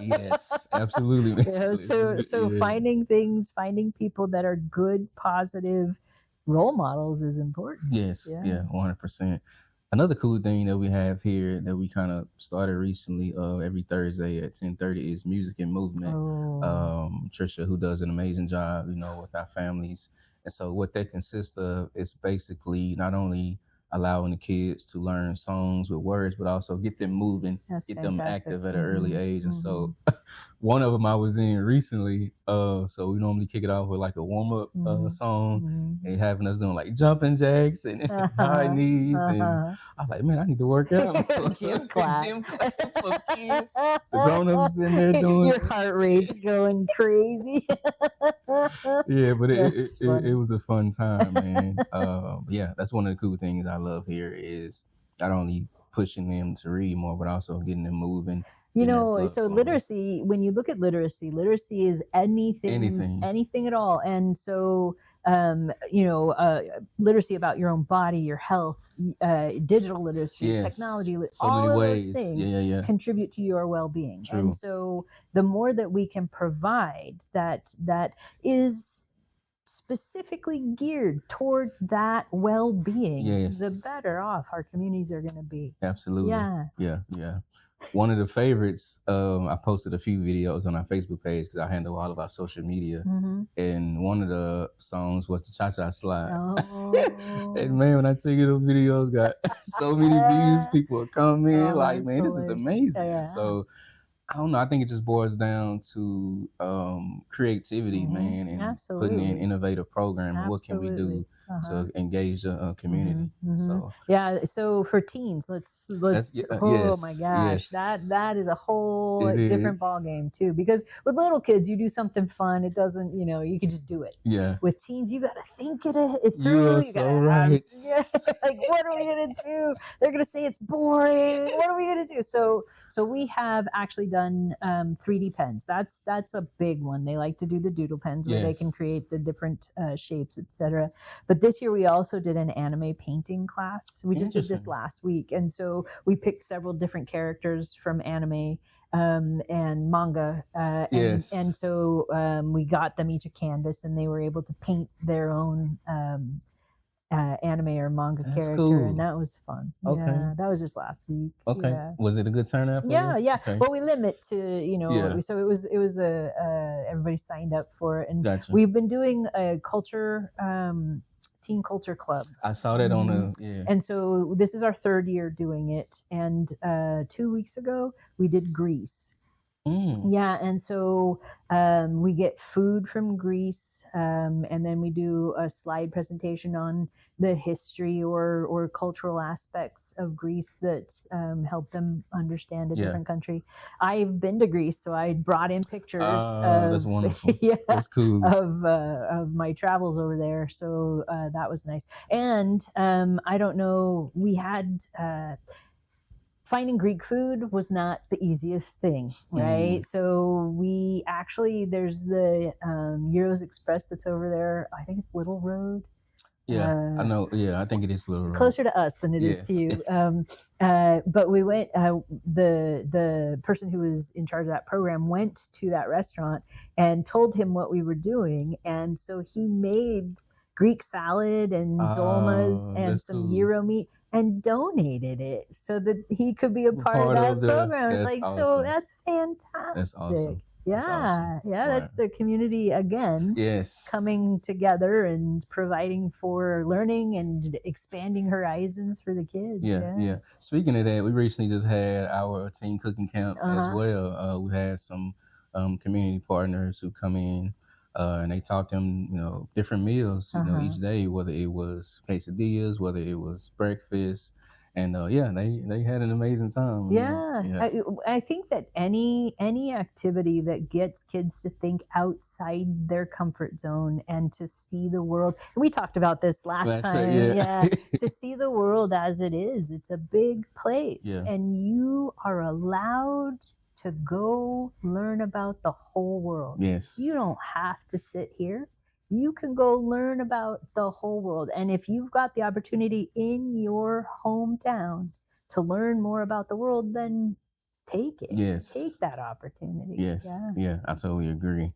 [SPEAKER 6] Yes, absolutely.
[SPEAKER 3] You know, so finding people that are good, positive role models is important.
[SPEAKER 6] Yes, yeah, 100%. Another cool thing that we have here that we kind of started recently, every Thursday at 10:30 is music and movement. Trisha, who does an amazing job, you know, with our families. And so what that consists of is basically not only allowing the kids to learn songs with words, but also get them moving, get them active at an early age. And so one of them I was in recently, so we normally kick it off with like a warm-up song and having us doing like jumping jacks and high knees. And I was like, man, I need to work out.
[SPEAKER 3] Gym class.
[SPEAKER 6] Gym class for kids. The grown-ups in there doing
[SPEAKER 3] your heart rate's going crazy.
[SPEAKER 6] Yeah, but it was a fun time, man. Yeah, that's one of the cool things I love here is not only pushing them to read more, but also getting them moving.
[SPEAKER 3] You know, so literacy, when you look at literacy is anything at all. And so, you know, literacy about your own body, your health, digital literacy, technology, all of those things contribute to your well-being.
[SPEAKER 6] True.
[SPEAKER 3] And so the more that we can provide that is specifically geared toward that well-being, the better off our communities are going to be.
[SPEAKER 6] Absolutely. Yeah. One of the favorites, I posted a few videos on our Facebook page because I handle all of our social media. And one of the songs was the Cha-Cha Slide. And man, when I tell you those videos got so many views, people are coming like, man, this is amazing. So I don't know. I think it just boils down to creativity, man, and putting in innovative programming. What can we do to engage the community? So
[SPEAKER 3] so for teens, let's my gosh, that is a whole different ball game too. Because with little kids, you do something fun. It doesn't, you know, you can just do it.
[SPEAKER 6] Yeah.
[SPEAKER 3] With teens, you got to think it through. You gotta like, what are we gonna do? They're gonna say it's boring. What are we gonna do? So we have actually done 3D pens. That's a big one. They like to do the doodle pens where they can create the different shapes, etc. But this year we also did an anime painting class. We just did this last week, and so we picked several different characters from anime and manga, and so we got them each a canvas, and they were able to paint their own anime or manga character, and that was fun. Yeah, that was just last week.
[SPEAKER 6] Was it a good turnout for you?
[SPEAKER 3] Well, we limit to, you know, so it was everybody signed up for it, and we've been doing a culture teen culture club.
[SPEAKER 6] I saw that on the
[SPEAKER 3] and so this is our third year doing it, and 2 weeks ago we did Greece. And so we get food from Greece, and then we do a slide presentation on the history or cultural aspects of Greece that help them understand a different country. I've been to Greece, so I brought in pictures of
[SPEAKER 6] that's wonderful. That's cool.
[SPEAKER 3] Of my travels over there, so that was nice. And I don't know, we had finding Greek food was not the easiest thing, right? So we actually, there's the Euros Express that's over there. I think it's Little Road.
[SPEAKER 6] I know. I think it is Little Road.
[SPEAKER 3] Closer to us than it is to you. But we went, the person who was in charge of that program went to that restaurant and told him what we were doing. And so he made Greek salad and dolmas and some gyro meat and donated it so that he could be a part of that program. It's like, awesome. So that's fantastic.
[SPEAKER 6] That's awesome.
[SPEAKER 3] That's the community again. Coming together and providing for learning and expanding horizons for the kids.
[SPEAKER 6] Speaking of that, we recently just had our teen cooking camp as well. We had some community partners who come in. And they taught them, you know, different meals, you know, each day, whether it was quesadillas, whether it was breakfast. And yeah, they had an amazing time.
[SPEAKER 3] Yeah,
[SPEAKER 6] Yeah.
[SPEAKER 3] I think that any activity that gets kids to think outside their comfort zone and to see the world. We talked about this last time.
[SPEAKER 6] Yeah.
[SPEAKER 3] To see the world as it is. It's a big place,
[SPEAKER 6] Yeah.
[SPEAKER 3] and you are allowed to go learn about the whole world.
[SPEAKER 6] Yes.
[SPEAKER 3] You don't have to sit here. You can go learn about the whole world. And if you've got the opportunity in your hometown to learn more about the world, then take it.
[SPEAKER 6] Yes.
[SPEAKER 3] Take that opportunity.
[SPEAKER 6] Yes. Yeah, I totally agree.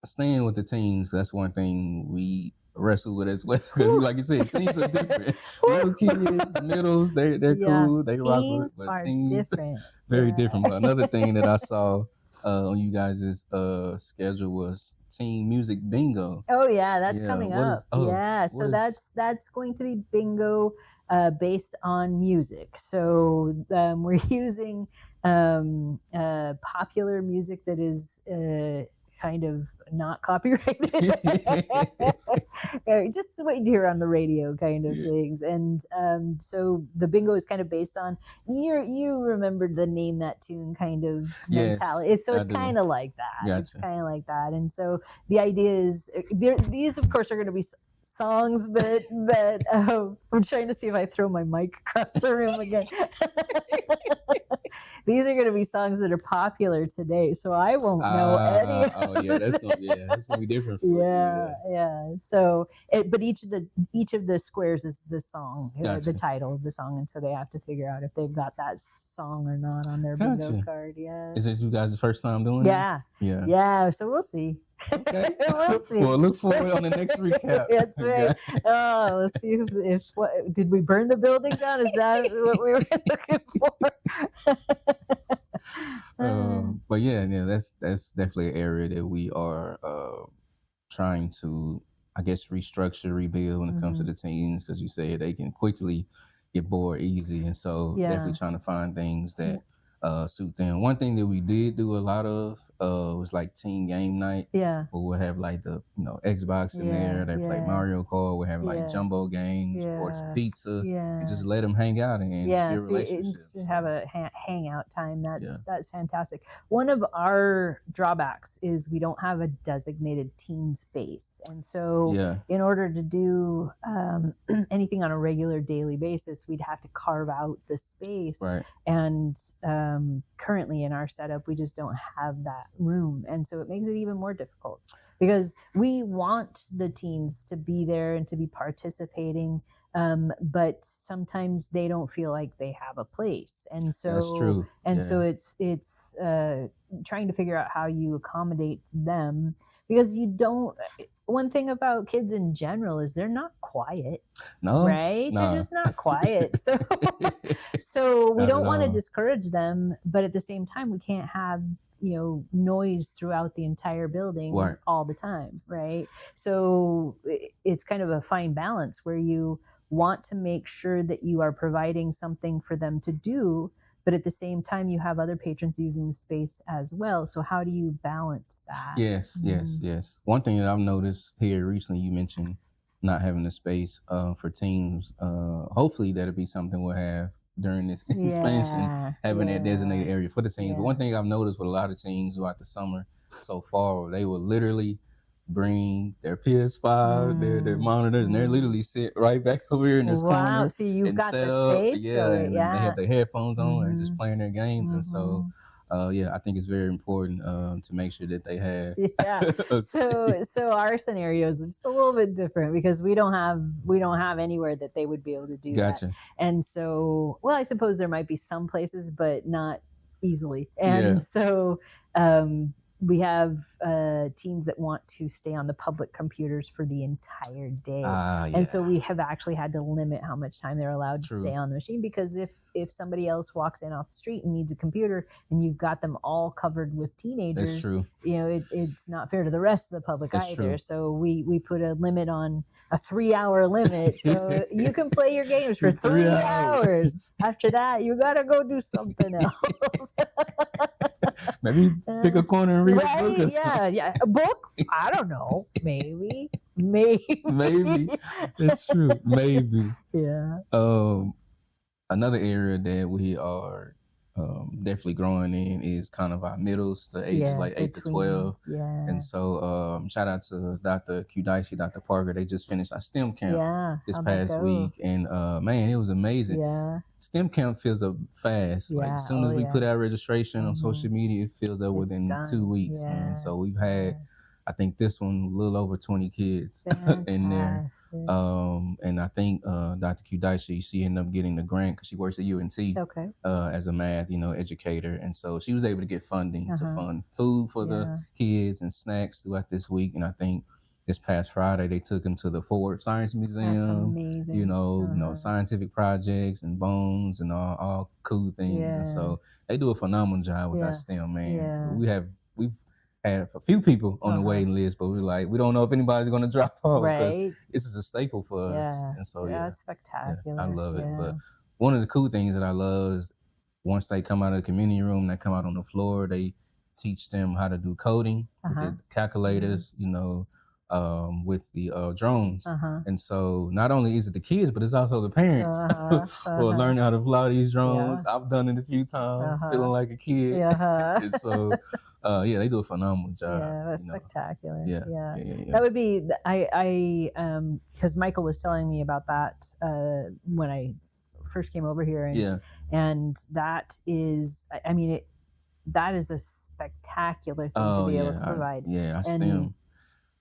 [SPEAKER 6] Staying with the teens, that's one thing we wrestle with as well. Because like you said, teens are different. Little kids, middles, they're cool. They rock with it. But teens
[SPEAKER 3] different.
[SPEAKER 6] very different. But another thing that I saw on you guys' schedule was teen music bingo.
[SPEAKER 3] Oh yeah, that's coming up. So that's going to be bingo based on music. So we're using popular music that is kind of not copyrighted. Just what you hear on the radio kind of things. And so the bingo is kind of based on you remembered the name that tune kind of mentality. So it's kind of like that.
[SPEAKER 6] Gotcha.
[SPEAKER 3] It's kind of like that. And so the idea is these of course are going to be songs that I'm trying to see if I throw my mic across the room again. These are going to be songs that are popular today, so I won't know any.
[SPEAKER 6] Oh yeah, that's gonna be different for
[SPEAKER 3] you. Yeah. So, but each of the squares is the song, the title of the song, and so they have to figure out if they've got that song or not on their bingo card. Yeah.
[SPEAKER 6] Is it you guys' first time doing this?
[SPEAKER 3] Yeah. So we'll see.
[SPEAKER 6] Okay.
[SPEAKER 3] We'll see.
[SPEAKER 6] Well, look for it on the next recap.
[SPEAKER 3] That's right. Oh, let's see if what did we burn the building down? Is that what we were looking for?
[SPEAKER 6] But yeah, that's definitely an area that we are trying to, I guess, restructure, rebuild when it comes to the teens, because you say they can quickly get bored easy, and so definitely trying to find things that suit them. One thing that we did do a lot of was like teen game night.
[SPEAKER 3] Yeah.
[SPEAKER 6] Where we'll have like the Xbox in there. They play Mario Kart. We'll have like jumbo games, or some pizza, and just let them hang out and build relationships.
[SPEAKER 3] Have a hangout time. That's fantastic. One of our drawbacks is we don't have a designated teen space, and so in order to do anything on a regular daily basis, we'd have to carve out the space.
[SPEAKER 6] Right.
[SPEAKER 3] And currently in our setup, we just don't have that room, and so it makes it even more difficult because we want the teens to be there and to be participating, but sometimes they don't feel like they have a place, and so
[SPEAKER 6] that's true.
[SPEAKER 3] And so it's trying to figure out how you accommodate them, because you don't. One thing about kids in general is they're not quiet.
[SPEAKER 6] No,
[SPEAKER 3] right?
[SPEAKER 6] No.
[SPEAKER 3] They're just not quiet. So we don't want to discourage them, but at the same time, we can't have noise throughout the entire building all the time, right? So it's kind of a fine balance where you want to make sure that you are providing something for them to do, but at the same time, you have other patrons using the space as well. So how do you balance that?
[SPEAKER 6] Yes. One thing that I've noticed here recently, you mentioned not having the space for teams. Hopefully that'll be something we'll have during this expansion, having that designated area for the teams. But one thing I've noticed with a lot of teams throughout the summer so far, they will literally bring their PS5, their monitors, and they literally sit right back over here in this corner.
[SPEAKER 3] Wow, see, you've got the space
[SPEAKER 6] for it. They have their headphones on and just playing their games. And so, I think it's very important to make sure that they have.
[SPEAKER 3] So our scenario is just a little bit different because we don't have anywhere that they would be able to do that. And so, well, I suppose there might be some places, but not easily. And so we have teens that want to stay on the public computers for the entire day. And so we have actually had to limit how much time they're allowed to stay on the machine, because if somebody else walks in off the street and needs a computer and you've got them all covered with teenagers, it's not fair to the rest of the public either. So we put a limit on a 3-hour limit. So you can play your games for 3 hours. After that, you got to go do something else.
[SPEAKER 6] Maybe pick a corner and read a book or
[SPEAKER 3] something. A book? I don't know. Maybe.
[SPEAKER 6] That's true. Maybe.
[SPEAKER 3] Yeah.
[SPEAKER 6] Another area that we are definitely growing in is kind of our middles, the ages like 8 to 12.
[SPEAKER 3] tweens, yeah.
[SPEAKER 6] And so shout out to Dr. Q Dicey, Dr. Parker. They just finished our STEM camp this
[SPEAKER 3] How'd that
[SPEAKER 6] past
[SPEAKER 3] go?
[SPEAKER 6] week. And man, it was amazing.
[SPEAKER 3] Yeah.
[SPEAKER 6] STEM camp fills up fast. Like as soon as we put our registration on social media, it fills up within 2 weeks, man. So we've had, I think this one, a little over 20 kids in there. And I think Dr. Q Dicey, she ended up getting the grant because she works at UNT as a math, educator. And so she was able to get funding to fund food for the kids and snacks throughout this week. And I think this past Friday, they took them to the Ford Science Museum.
[SPEAKER 3] That's amazing.
[SPEAKER 6] Scientific projects and bones and all cool things. And so they do a phenomenal job with that STEM, man. We've had a few people on the waiting list, but we're like, we don't know if anybody's going to drop off because this is a staple for us. And so,
[SPEAKER 3] it's spectacular.
[SPEAKER 6] I love it. But one of the cool things that I love is once they come out of the community room, they come out on the floor, they teach them how to do coding with the calculators, with the drones. And so not only is it the kids, but it's also the parents who are learning how to fly these drones. I've done it a few times, feeling like a kid. And so, they do a phenomenal job.
[SPEAKER 3] Yeah, that's spectacular.
[SPEAKER 6] Yeah.
[SPEAKER 3] That would be, because Michael was telling me about that when I first came over here. And that is, that is a spectacular thing to be able to provide.
[SPEAKER 6] I STEM.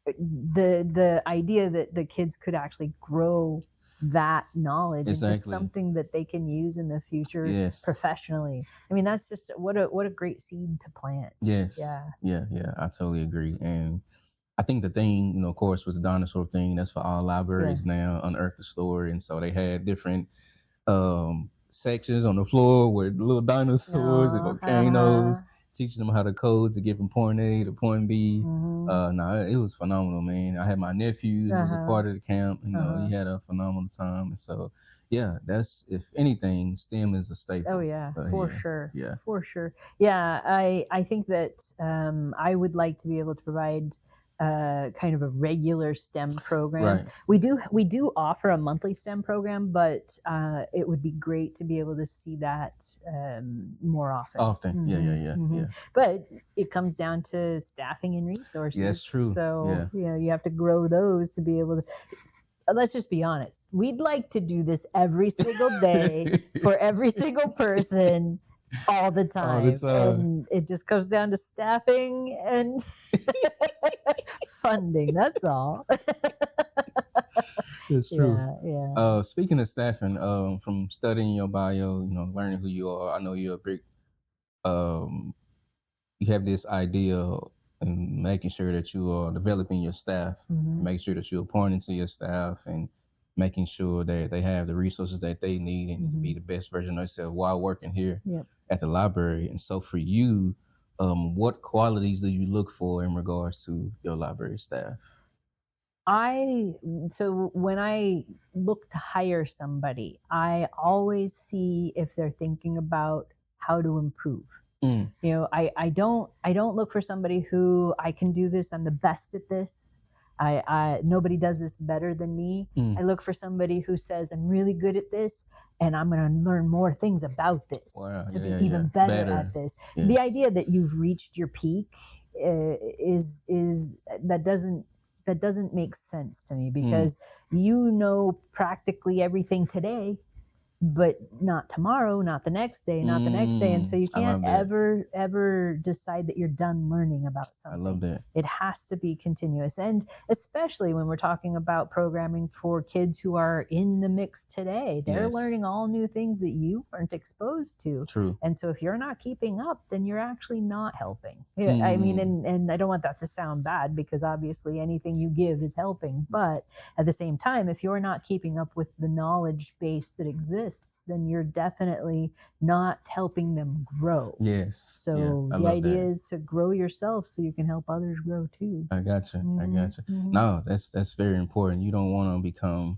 [SPEAKER 3] The idea that the kids could actually grow that knowledge into something that they can use in the future professionally. That's just what a great seed to plant. I totally agree. And I think the thing, of course, was the dinosaur thing. That's for all libraries now, Unearth the Story. And so they had different sections on the floor with little dinosaurs and volcanoes, teaching them how to code to get from point A to point B. It was phenomenal, man. I had my nephew who was a part of the camp. He had a phenomenal time. And so, that's, if anything, STEM is a staple. For sure. I think that I would like to be able to provide kind of a regular STEM program. We do offer a monthly STEM program, but it would be great to be able to see that more often. But it comes down to staffing and resources.
[SPEAKER 6] Yes, true.
[SPEAKER 3] So you have to grow those to be able to. Let's just be honest. We'd like to do this every single day for every single person. All the time. And it just comes down to staffing and funding. That's all.
[SPEAKER 6] It's true. Speaking of staffing, from studying your bio, learning who you are, I know you're a big, you have this idea and making sure that you are developing your staff, making sure that you're appointing to your staff and making sure that they have the resources that they need and be the best version of themselves while working here at the library. And so for you, what qualities do you look for in regards to your library staff?
[SPEAKER 3] So when I look to hire somebody, I always see if they're thinking about how to improve. I don't look for somebody who, I can do this, I'm the best at this. Nobody does this better than me. I look for somebody who says, I'm really good at this, and I'm going to learn more things about this to be even better at this. The idea that you've reached your peak is that doesn't make sense to me, because you know practically everything today, but not tomorrow, not the next day, not the next day. And so you can't ever decide that you're done learning about something.
[SPEAKER 6] I love that.
[SPEAKER 3] It has to be continuous. And especially when we're talking about programming for kids who are in the mix today, they're learning all new things that you weren't exposed to.
[SPEAKER 6] True.
[SPEAKER 3] And so if you're not keeping up, then you're actually not helping. I mean, and I don't want that to sound bad, because obviously anything you give is helping. But at the same time, if you're not keeping up with the knowledge base that exists, then you're definitely not helping them grow. So the idea is to grow yourself so you can help others grow too.
[SPEAKER 6] I gotcha. No, that's very important. You don't want to become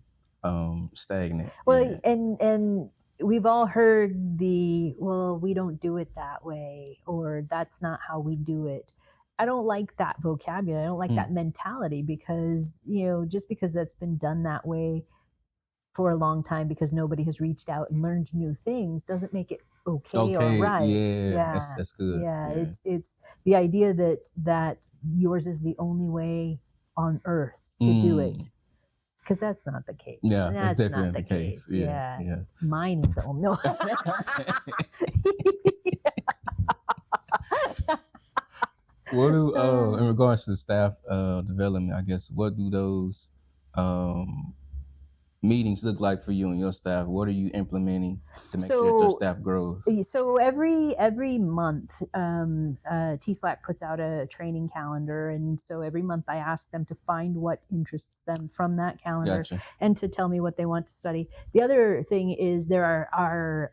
[SPEAKER 6] stagnant.
[SPEAKER 3] Well, and we've all heard we don't do it that way, or that's not how we do it. I don't like that vocabulary. I don't like that mentality, because just because that's been done that way for a long time because nobody has reached out and learned new things doesn't make it okay or right.
[SPEAKER 6] Yeah. That's good.
[SPEAKER 3] Yeah. It's the idea that yours is the only way on earth to do it. Because that's not the case.
[SPEAKER 6] Yeah,
[SPEAKER 3] that's
[SPEAKER 6] definitely
[SPEAKER 3] not the case.
[SPEAKER 6] Yeah.
[SPEAKER 3] Mine is the only. No.
[SPEAKER 6] What do in regards to the staff development, I guess, what do those meetings look like for you and your staff? What are you implementing to make sure that your staff grows?
[SPEAKER 3] So every month, TSLAC puts out a training calendar, and so every month I ask them to find what interests them from that calendar and to tell me what they want to study. The other thing is there are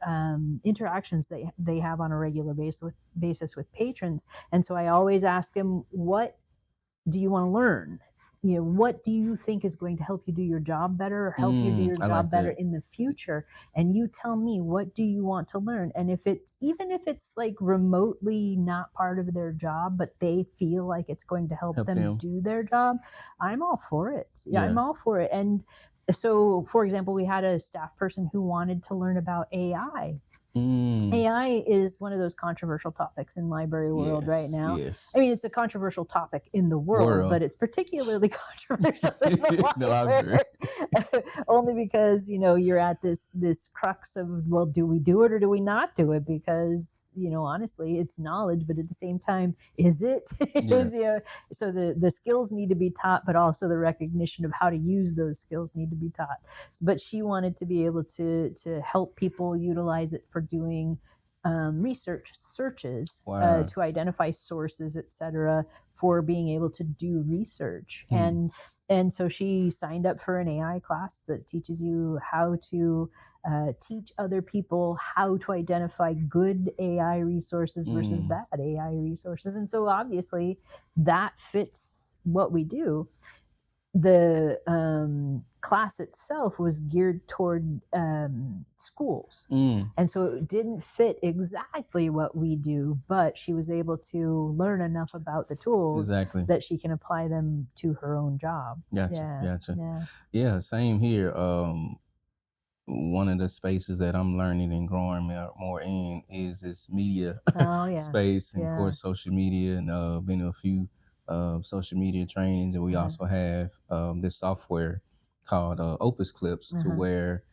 [SPEAKER 3] interactions that they have on a regular basis with patrons, and so I always ask them, what do you want to learn? What do you think is going to help you do your job better, or help you do your job better in the future? And you tell me, what do you want to learn? And even if it's like remotely not part of their job, but they feel like it's going to help them do their job, I'm all for it. I'm all for it. And so, for example, we had a staff person who wanted to learn about AI. AI is one of those controversial topics in library world right now. I mean, it's a controversial topic in the world. But it's particularly controversial in the library. Only because, you're at this crux of, well, do we do it or do we not do it? Because, honestly, it's knowledge, but at the same time, is it? So the skills need to be taught, but also the recognition of how to use those skills need to be taught. But she wanted to be able to help people utilize it for doing research searches to identify sources, etc., for being able to do research. And so she signed up for an AI class that teaches you how to teach other people how to identify good AI resources versus bad AI resources. And so obviously that fits what we do. The class itself was geared toward schools. And so it didn't fit exactly what we do, but she was able to learn enough about the tools that she can apply them to her own job.
[SPEAKER 6] Yeah, same here. One of the spaces that I'm learning and growing more in is this media space, and of course social media, and been to a few social media trainings, and we also have this software called Opus Clips, to where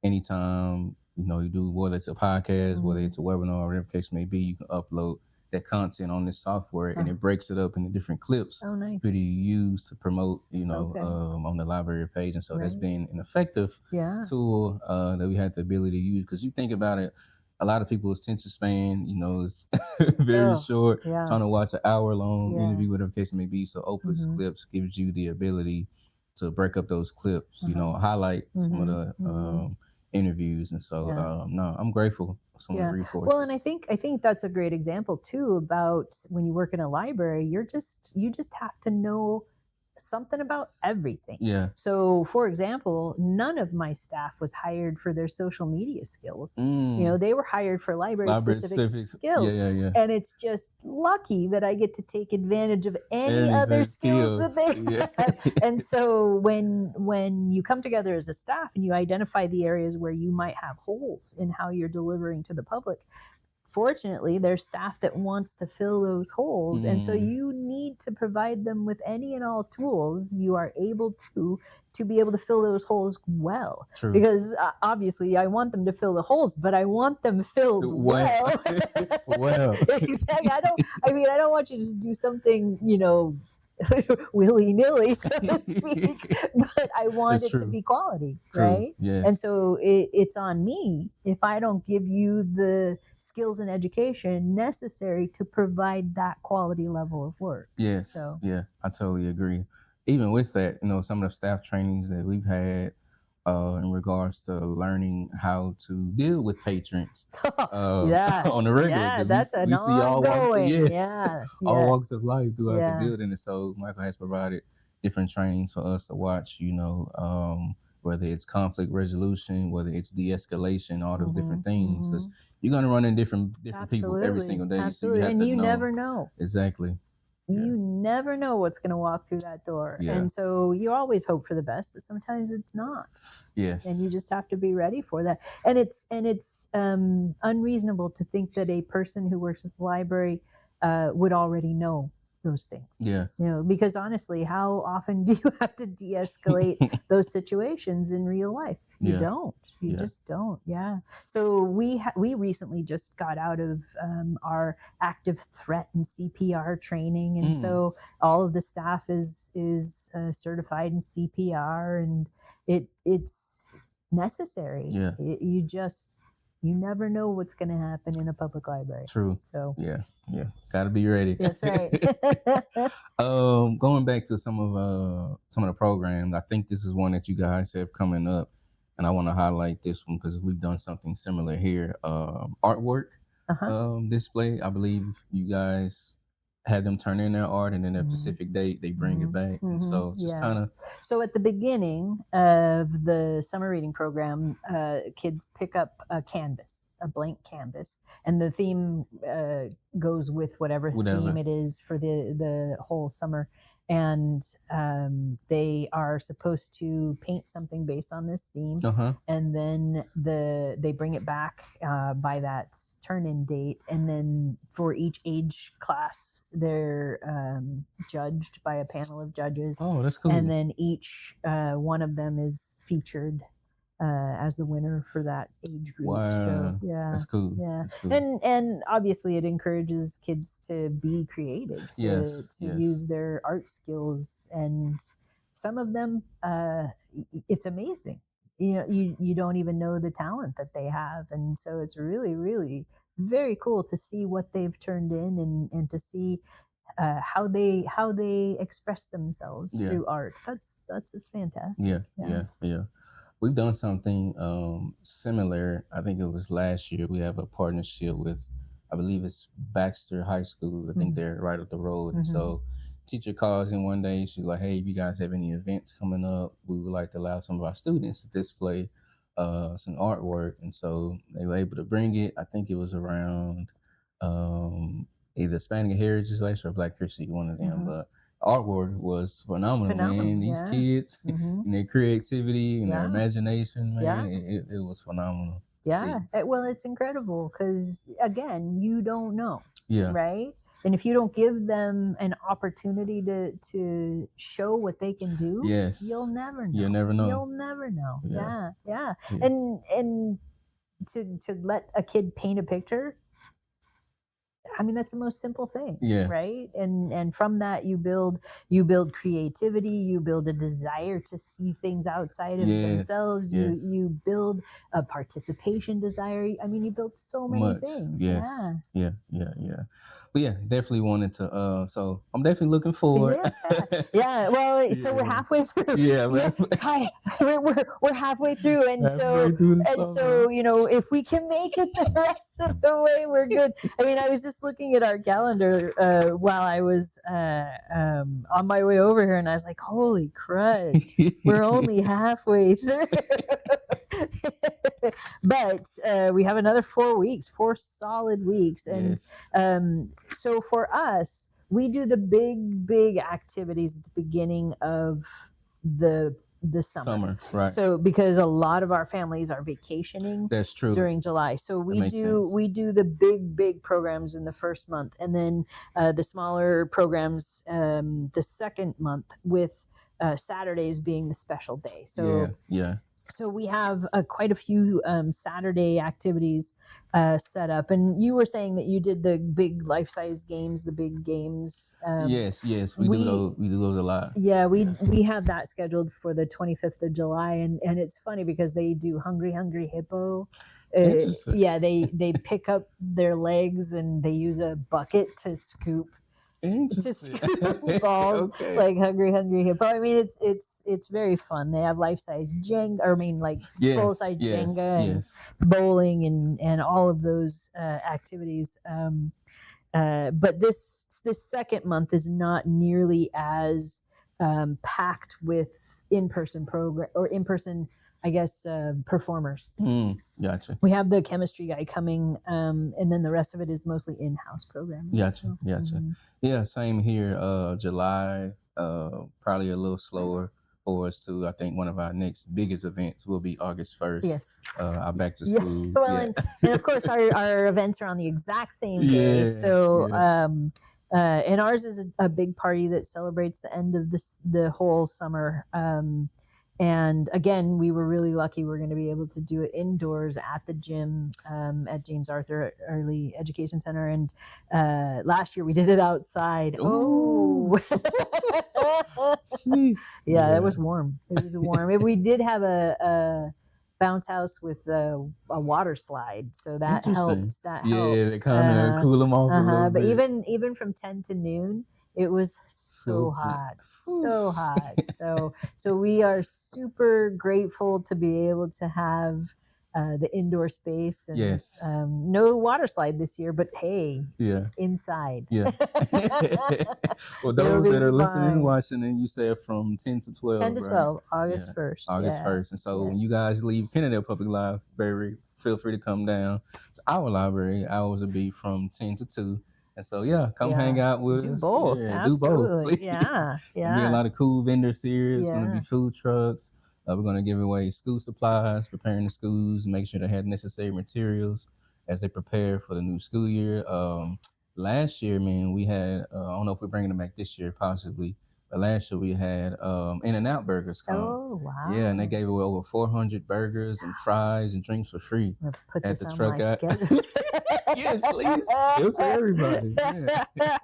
[SPEAKER 6] anytime you do, whether it's a podcast, whether it's a webinar, whatever the case may be, you can upload that content on this software, and it breaks it up into different clips for you to use to promote on the library page. And so that's been an effective tool that we had the ability to use, because you think about it, a lot of people's attention span, is very short, trying to watch an hour-long interview, whatever the case may be. So Opus Clips gives you the ability to break up those clips, highlight some of the interviews. And so, I'm grateful for some of the resources.
[SPEAKER 3] Well, and I think that's a great example too about when you work in a library, you just have to know something about everything. So, for example, none of my staff was hired for their social media skills. They were hired for library-specific skills. And it's just lucky that I get to take advantage of any other skills that they have. And so when you come together as a staff and you identify the areas where you might have holes in how you're delivering to the public, fortunately, there's staff that wants to fill those holes. And so you need to provide them with any and all tools you are able to be able to fill those holes well. Because obviously I want them to fill the holes, but I want them filled well. Exactly. I don't want you to just do something, willy-nilly, so to speak, but I want it to be quality, right? And so it's on me if I don't give you the skills and education necessary to provide that quality level of work.
[SPEAKER 6] I totally agree. Even with that, some of the staff trainings that we've had in regards to learning how to deal with patrons on the regular.
[SPEAKER 3] That's
[SPEAKER 6] we see all
[SPEAKER 3] walks
[SPEAKER 6] of life throughout the building. And so Michael has provided different trainings for us to watch, whether it's conflict resolution, whether it's de-escalation, all those different things. Because you're going to run into different people every single day.
[SPEAKER 3] Absolutely.
[SPEAKER 6] So you have
[SPEAKER 3] and
[SPEAKER 6] to
[SPEAKER 3] you never know.
[SPEAKER 6] Exactly.
[SPEAKER 3] You never know what's going to walk through that door.
[SPEAKER 6] Yeah.
[SPEAKER 3] And so you always hope for the best, but sometimes it's not.
[SPEAKER 6] Yes.
[SPEAKER 3] And you just have to be ready for that. And it's unreasonable to think that a person who works at the library would already know those things.
[SPEAKER 6] Yeah.
[SPEAKER 3] You know, because honestly, how often do you have to de-escalate those situations in real life? You don't. You just don't. Yeah. So we recently just got out of our active threat and CPR training, and so all of the staff is certified in CPR, and it's necessary.
[SPEAKER 6] Yeah.
[SPEAKER 3] You never know what's going to happen in a public library.
[SPEAKER 6] True.
[SPEAKER 3] So
[SPEAKER 6] yeah, got to be ready.
[SPEAKER 3] That's right.
[SPEAKER 6] Going back to some of the programs, I think this is one that you guys have coming up, and I want to highlight this one because we've done something similar here. Artwork display. I believe you guys had them turn in their art, and then at a specific date they bring it back. And so just kind of.
[SPEAKER 3] So at the beginning of the summer reading program, kids pick up a canvas, a blank canvas, and the theme goes with whatever theme it is for the whole summer. And they are supposed to paint something based on this theme, and then they bring it back by that turn-in date, and then for each age class they're judged by a panel of judges.
[SPEAKER 6] Oh, that's cool.
[SPEAKER 3] And then each one of them is featured as the winner for that age group.
[SPEAKER 6] Wow.
[SPEAKER 3] So, yeah,
[SPEAKER 6] that's cool.
[SPEAKER 3] Yeah,
[SPEAKER 6] that's cool.
[SPEAKER 3] And obviously it encourages kids to be creative, to use their art skills, and some of them, it's amazing. You know, you don't even know the talent that they have, and so it's really, really very cool to see what they've turned in, and to see how they express themselves through art. That's just fantastic.
[SPEAKER 6] Yeah. We've done something similar. I think it was last year. We have a partnership with, I believe it's Baxter High School. I think they're right up the road. And so teacher calls in one day. She's like, hey, if you guys have any events coming up, we would like to allow some of our students to display some artwork. And so they were able to bring it. I think it was around either Hispanic Heritage Day or Black History, one of them. But artwork was phenomenal, man. These kids and their creativity and their imagination, man, it was phenomenal.
[SPEAKER 3] Yeah, well, it's incredible because, again, you don't know,
[SPEAKER 6] Yeah.
[SPEAKER 3] right? And if you don't give them an opportunity to show what they can do,
[SPEAKER 6] Yes.
[SPEAKER 3] you'll never know.
[SPEAKER 6] You'll never know.
[SPEAKER 3] You'll never know.
[SPEAKER 6] Yeah.
[SPEAKER 3] Yeah.
[SPEAKER 6] Yeah.
[SPEAKER 3] And to let a kid paint a picture, I mean, that's the most simple thing,
[SPEAKER 6] Yeah.
[SPEAKER 3] right? And from that you build creativity, you build a desire to see things outside of themselves,
[SPEAKER 6] Yes.
[SPEAKER 3] you build a participation desire. I mean, you build so many things.
[SPEAKER 6] Yes.
[SPEAKER 3] Yeah.
[SPEAKER 6] But yeah, definitely wanted to so I'm definitely looking forward.
[SPEAKER 3] Yeah. Well, so we're halfway through.
[SPEAKER 6] Yeah,
[SPEAKER 3] Hi. We're halfway through, and so you know, if we can make it the rest of the way, we're good. I mean, I was just looking at our calendar while I was on my way over here, and I was like, holy crud, we're only halfway through. But we have another 4 solid weeks, and so for us, we do the big activities at the beginning of the summer.
[SPEAKER 6] Right.
[SPEAKER 3] So because a lot of our families are vacationing,
[SPEAKER 6] that's true,
[SPEAKER 3] during July. So we do the big programs in the first month, and then the smaller programs the second month, with Saturdays being the special day. So So we have quite a few Saturday activities set up. And you were saying that you did the big life-size games, the big games.
[SPEAKER 6] Yes, we do those a lot.
[SPEAKER 3] Yeah, we have that scheduled for the 25th of July. And it's funny because they do Hungry Hippo. Yeah, they pick up their legs and they use a bucket to scoop balls, like Hungry Hippo. I mean, it's very fun. They have life-size Jenga, full-size Jenga, and bowling, and all of those activities. But this second month is not nearly as packed with in-person program or in-person, I guess, performers.
[SPEAKER 6] Gotcha.
[SPEAKER 3] We have the chemistry guy coming, and then the rest of it is mostly in-house programming.
[SPEAKER 6] Gotcha. Yeah, same here. July, probably a little slower for us too. I think one of our next biggest events will be August 1st.
[SPEAKER 3] Yes.
[SPEAKER 6] Our back to school.
[SPEAKER 3] Well, and of course our events are on the exact same day. So, and ours is a big party that celebrates the end of the whole summer. And again, we were really lucky. We're going to be able to do it indoors at the gym at James Arthur Early Education Center. And last year we did it outside.
[SPEAKER 6] Ooh.
[SPEAKER 3] Yeah, it was warm. It was warm. We did have a bounce house with a water slide, so that helped.
[SPEAKER 6] Yeah, they kind of cool them off a little
[SPEAKER 3] but
[SPEAKER 6] bit.
[SPEAKER 3] even from 10 to noon, it was so hot. So we are super grateful to be able to have the indoor space. And, no water slide this year, but hey, inside.
[SPEAKER 6] Yeah. Well, those that are listening and watching, and you said from 10 to 12.
[SPEAKER 3] 10 to 12, August 1st.
[SPEAKER 6] August 1st. And so when you guys leave Kennedale Public Library, feel free to come down to our library. Ours will be from 10 to 2. And so, come hang out with us.
[SPEAKER 3] Do both.
[SPEAKER 6] Do both, please.
[SPEAKER 3] Yeah.
[SPEAKER 6] There'll be a lot of cool vendors here. It's going to be food trucks. We're going to give away school supplies, preparing the schools, make sure they have necessary materials as they prepare for the new school year. Last year, we had, I don't know if we're bringing them back this year, possibly, but last year we had In-N-Out burgers come.
[SPEAKER 3] Oh, wow.
[SPEAKER 6] Yeah, and they gave away over 400 burgers and fries and drinks for free at the truck out. Yes, please. It was for everybody.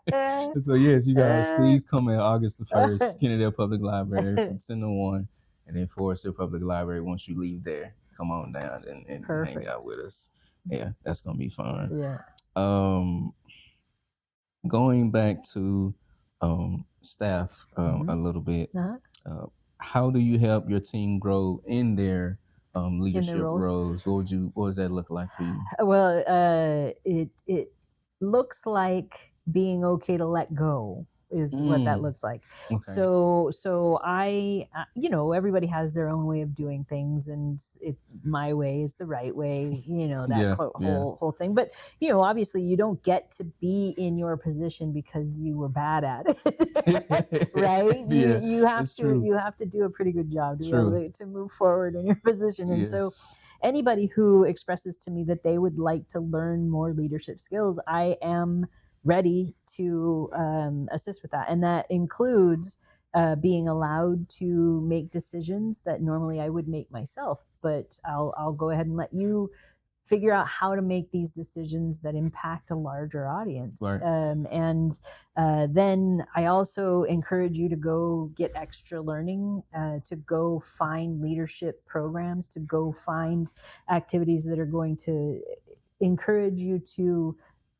[SPEAKER 6] Yeah. So, yes, you guys, please come in August the 1st, Kennedale Public Library from 10 to 1. And then Forest Hill Public Library, once you leave there, come on down and hang out with us. Yeah, that's going to be fun.
[SPEAKER 3] Yeah.
[SPEAKER 6] Going back to staff a little bit, how do you help your team grow in their leadership roles? What does that look like for you?
[SPEAKER 3] Well, it looks like being okay to let go is what that looks like.
[SPEAKER 6] Okay.
[SPEAKER 3] So I, everybody has their own way of doing things, and my way is the right way, that whole thing. But, obviously you don't get to be in your position because you were bad at it, right? You have to do a pretty good job to be able to move forward in your position. And so anybody who expresses to me that they would like to learn more leadership skills, I am ready to assist with that. And that includes being allowed to make decisions that normally I would make myself, but I'll go ahead and let you figure out how to make these decisions that impact a larger audience.
[SPEAKER 6] Right.
[SPEAKER 3] And then I also encourage you to go get extra learning, to go find leadership programs, to go find activities that are going to encourage you to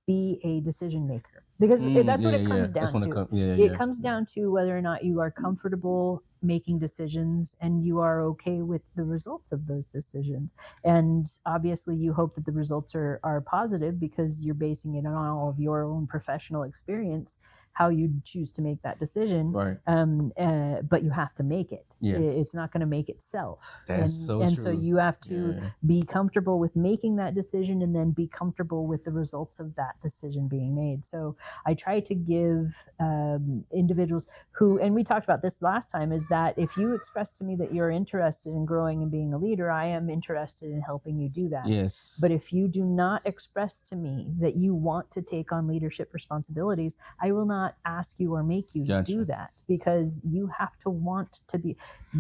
[SPEAKER 3] be a decision maker, because that's what it comes down to. It comes down to whether or not you are comfortable making decisions and you are okay with the results of those decisions. And obviously you hope that the results are positive, because you're basing it on all of your own professional experience, how you choose to make that decision.
[SPEAKER 6] Right.
[SPEAKER 3] But you have to make it.
[SPEAKER 6] Yes.
[SPEAKER 3] It's not going to make itself.
[SPEAKER 6] That's so
[SPEAKER 3] and
[SPEAKER 6] true.
[SPEAKER 3] So you have to be comfortable with making that decision, and then be comfortable with the results of that decision being made. So I try to give individuals who, and we talked about this last time, is that if you express to me that you're interested in growing and being a leader, I am interested in helping you do that.
[SPEAKER 6] Yes.
[SPEAKER 3] But if you do not express to me that you want to take on leadership responsibilities, I will not ask you or make you do that, because you have to want to be.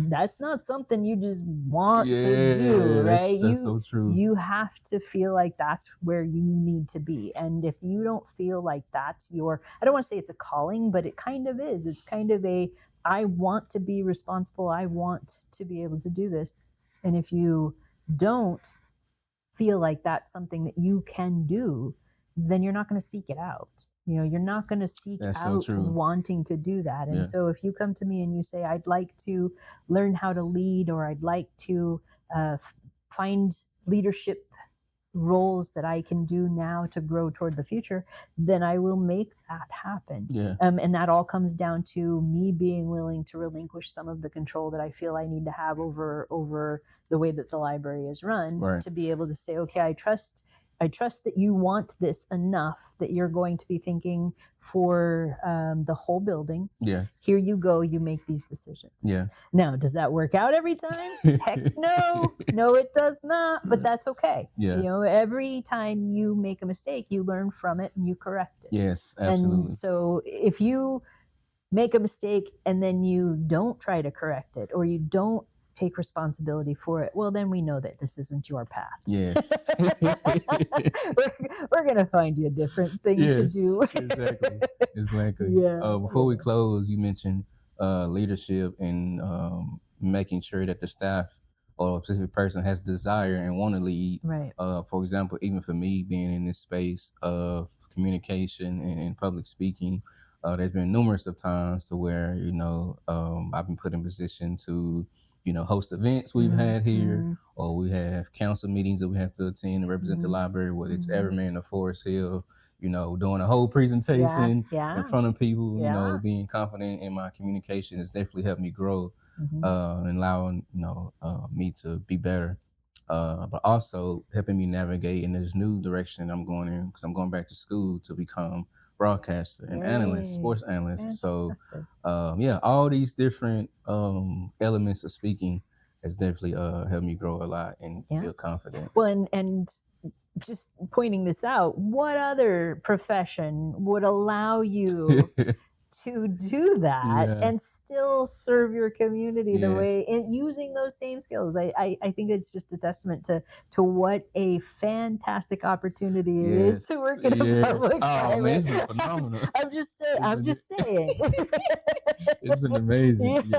[SPEAKER 3] That's not something you just want to do, right?
[SPEAKER 6] That's so true.
[SPEAKER 3] You have to feel like that's where you need to be. And if you don't feel like that's your, I don't want to say it's a calling, but it kind of is. It's kind of I want to be responsible. I want to be able to do this. And if you don't feel like that's something that you can do, then you're not going to seek it out. You're not going to seek out wanting to do that. And so if you come to me and you say, I'd like to learn how to lead, or I'd like to find leadership roles that I can do now to grow toward the future, then I will make that happen.
[SPEAKER 6] Yeah.
[SPEAKER 3] And that all comes down to me being willing to relinquish some of the control that I feel I need to have over the way that the library is run,
[SPEAKER 6] Right.
[SPEAKER 3] to be able to say, okay, I trust that you want this enough that you're going to be thinking for the whole building.
[SPEAKER 6] Yeah.
[SPEAKER 3] Here you go. You make these decisions.
[SPEAKER 6] Yeah.
[SPEAKER 3] Now, does that work out every time? Heck no. No, it does not. But that's okay.
[SPEAKER 6] Yeah.
[SPEAKER 3] You know, every time you make a mistake, you learn from it and you correct it.
[SPEAKER 6] Yes, absolutely.
[SPEAKER 3] And so if you make a mistake and then you don't try to correct it, or you don't take responsibility for it, well, then we know that this isn't your path.
[SPEAKER 6] Yes.
[SPEAKER 3] we're going to find you a different thing to do.
[SPEAKER 6] Exactly.
[SPEAKER 3] Yeah.
[SPEAKER 6] Before we close, you mentioned leadership and making sure that the staff or a specific person has desire and want to lead.
[SPEAKER 3] Right.
[SPEAKER 6] For example, even for me being in this space of communication and public speaking, there's been numerous of times to where, you know, I've been put in position to, you know, host events we've had here, or we have council meetings that we have to attend and represent the library, whether it's Everman or Forest Hill, you know, doing a whole presentation in front of people, you know, being confident in my communication has definitely helped me grow and allowing, you know, me to be better, but also helping me navigate in this new direction I'm going in, because I'm going back to school to become broadcaster and analyst, sports analyst. So, all these different elements of speaking has definitely helped me grow a lot and feel confident.
[SPEAKER 3] Well, and just pointing this out, what other profession would allow you to do that and still serve your community the way, and using those same skills? I think it's just a testament to what a fantastic opportunity it is to work in a public library.
[SPEAKER 6] Man, it's been phenomenal.
[SPEAKER 3] I'm just saying.
[SPEAKER 6] It's been amazing. It's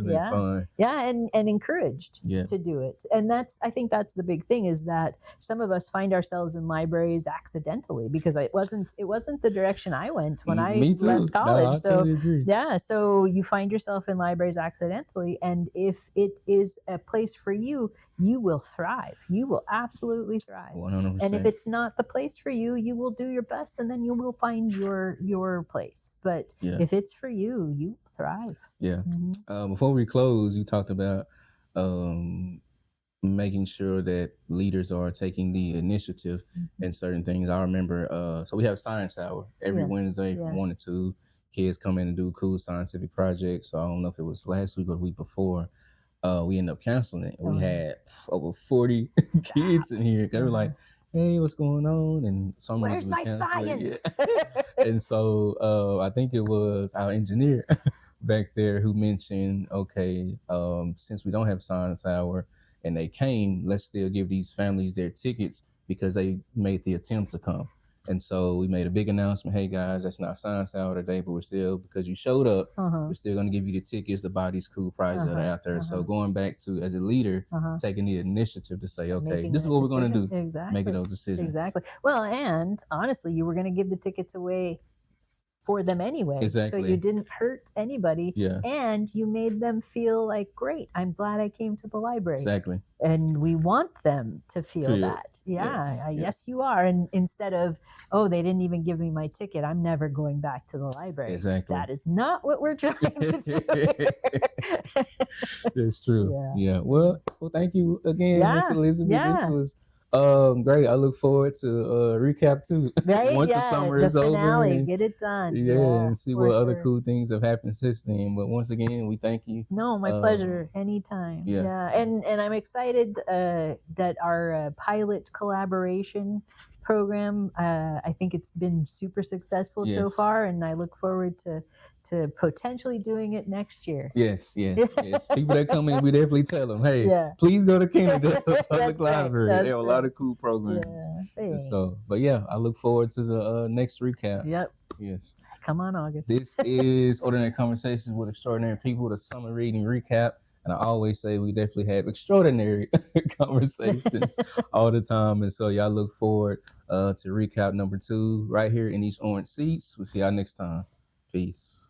[SPEAKER 6] been fun.
[SPEAKER 3] Yeah, and encouraged to do it. And I think that's the big thing, is that some of us find ourselves in libraries accidentally, because it wasn't the direction I went when I left college.
[SPEAKER 6] Totally agree.
[SPEAKER 3] So you find yourself in libraries accidentally, and if it is a place for you, you will thrive. You will absolutely thrive.
[SPEAKER 6] 100%.
[SPEAKER 3] And if it's not the place for you, you will do your best, and then you will find your place. But if it's for you, you thrive.
[SPEAKER 6] Yeah. Before we close, you talked about making sure that leaders are taking the initiative in certain things. I remember, so we have science hour every Wednesday from 1 to 2. Kids come in and do cool scientific projects. So I don't know if it was last week or the week before. We ended up canceling it. We had over 40 kids in here. They were like, hey, what's going on? And
[SPEAKER 3] where's my science?
[SPEAKER 6] And so I think it was our engineer back there who mentioned, okay, since we don't have science hour and they came, let's still give these families their tickets because they made the attempt to come. And so we made a big announcement. Hey guys, that's not science hour today, but we're still, because you showed up, we're still going to give you the tickets, to buy these cool prizes that are out there. So going back to, as a leader, taking the initiative to say, okay, this is what we're going to do.
[SPEAKER 3] Exactly.
[SPEAKER 6] Making those decisions.
[SPEAKER 3] Exactly. Well, and honestly, you were going to give the tickets away for them anyway.
[SPEAKER 6] Exactly.
[SPEAKER 3] So you didn't hurt anybody.
[SPEAKER 6] Yeah.
[SPEAKER 3] And you made them feel like, great, I'm glad I came to the library.
[SPEAKER 6] Exactly.
[SPEAKER 3] And we want them to feel that. Yeah, yes, you are. And instead of, oh, they didn't even give me my ticket, I'm never going back to the library.
[SPEAKER 6] Exactly.
[SPEAKER 3] That is not what we're trying to do.
[SPEAKER 6] It's true. Yeah. Well, thank you again, Miss Elizabeth.
[SPEAKER 3] Yeah.
[SPEAKER 6] This was great. I look forward to recap too.
[SPEAKER 3] Right?
[SPEAKER 6] Once the summer is
[SPEAKER 3] finale,
[SPEAKER 6] over. And,
[SPEAKER 3] get it done.
[SPEAKER 6] and see what other cool things have happened since then. But once again, we thank you.
[SPEAKER 3] No, my pleasure. Anytime.
[SPEAKER 6] Yeah.
[SPEAKER 3] And I'm excited that our pilot collaboration program, I think it's been super successful so far, and I look forward to potentially doing it next year.
[SPEAKER 6] Yes. People that come in, we definitely tell them, hey, please go to Kennedale Public Library. They have a lot of cool programs. So, but I look forward to the next recap.
[SPEAKER 3] Yep.
[SPEAKER 6] Yes.
[SPEAKER 3] Come on, August.
[SPEAKER 6] This is Ordinary Conversations with Extraordinary People, the summer reading recap. And I always say we definitely have extraordinary conversations all the time. And so y'all look forward to recap number 2 right here in these orange seats. We'll see y'all next time. Peace.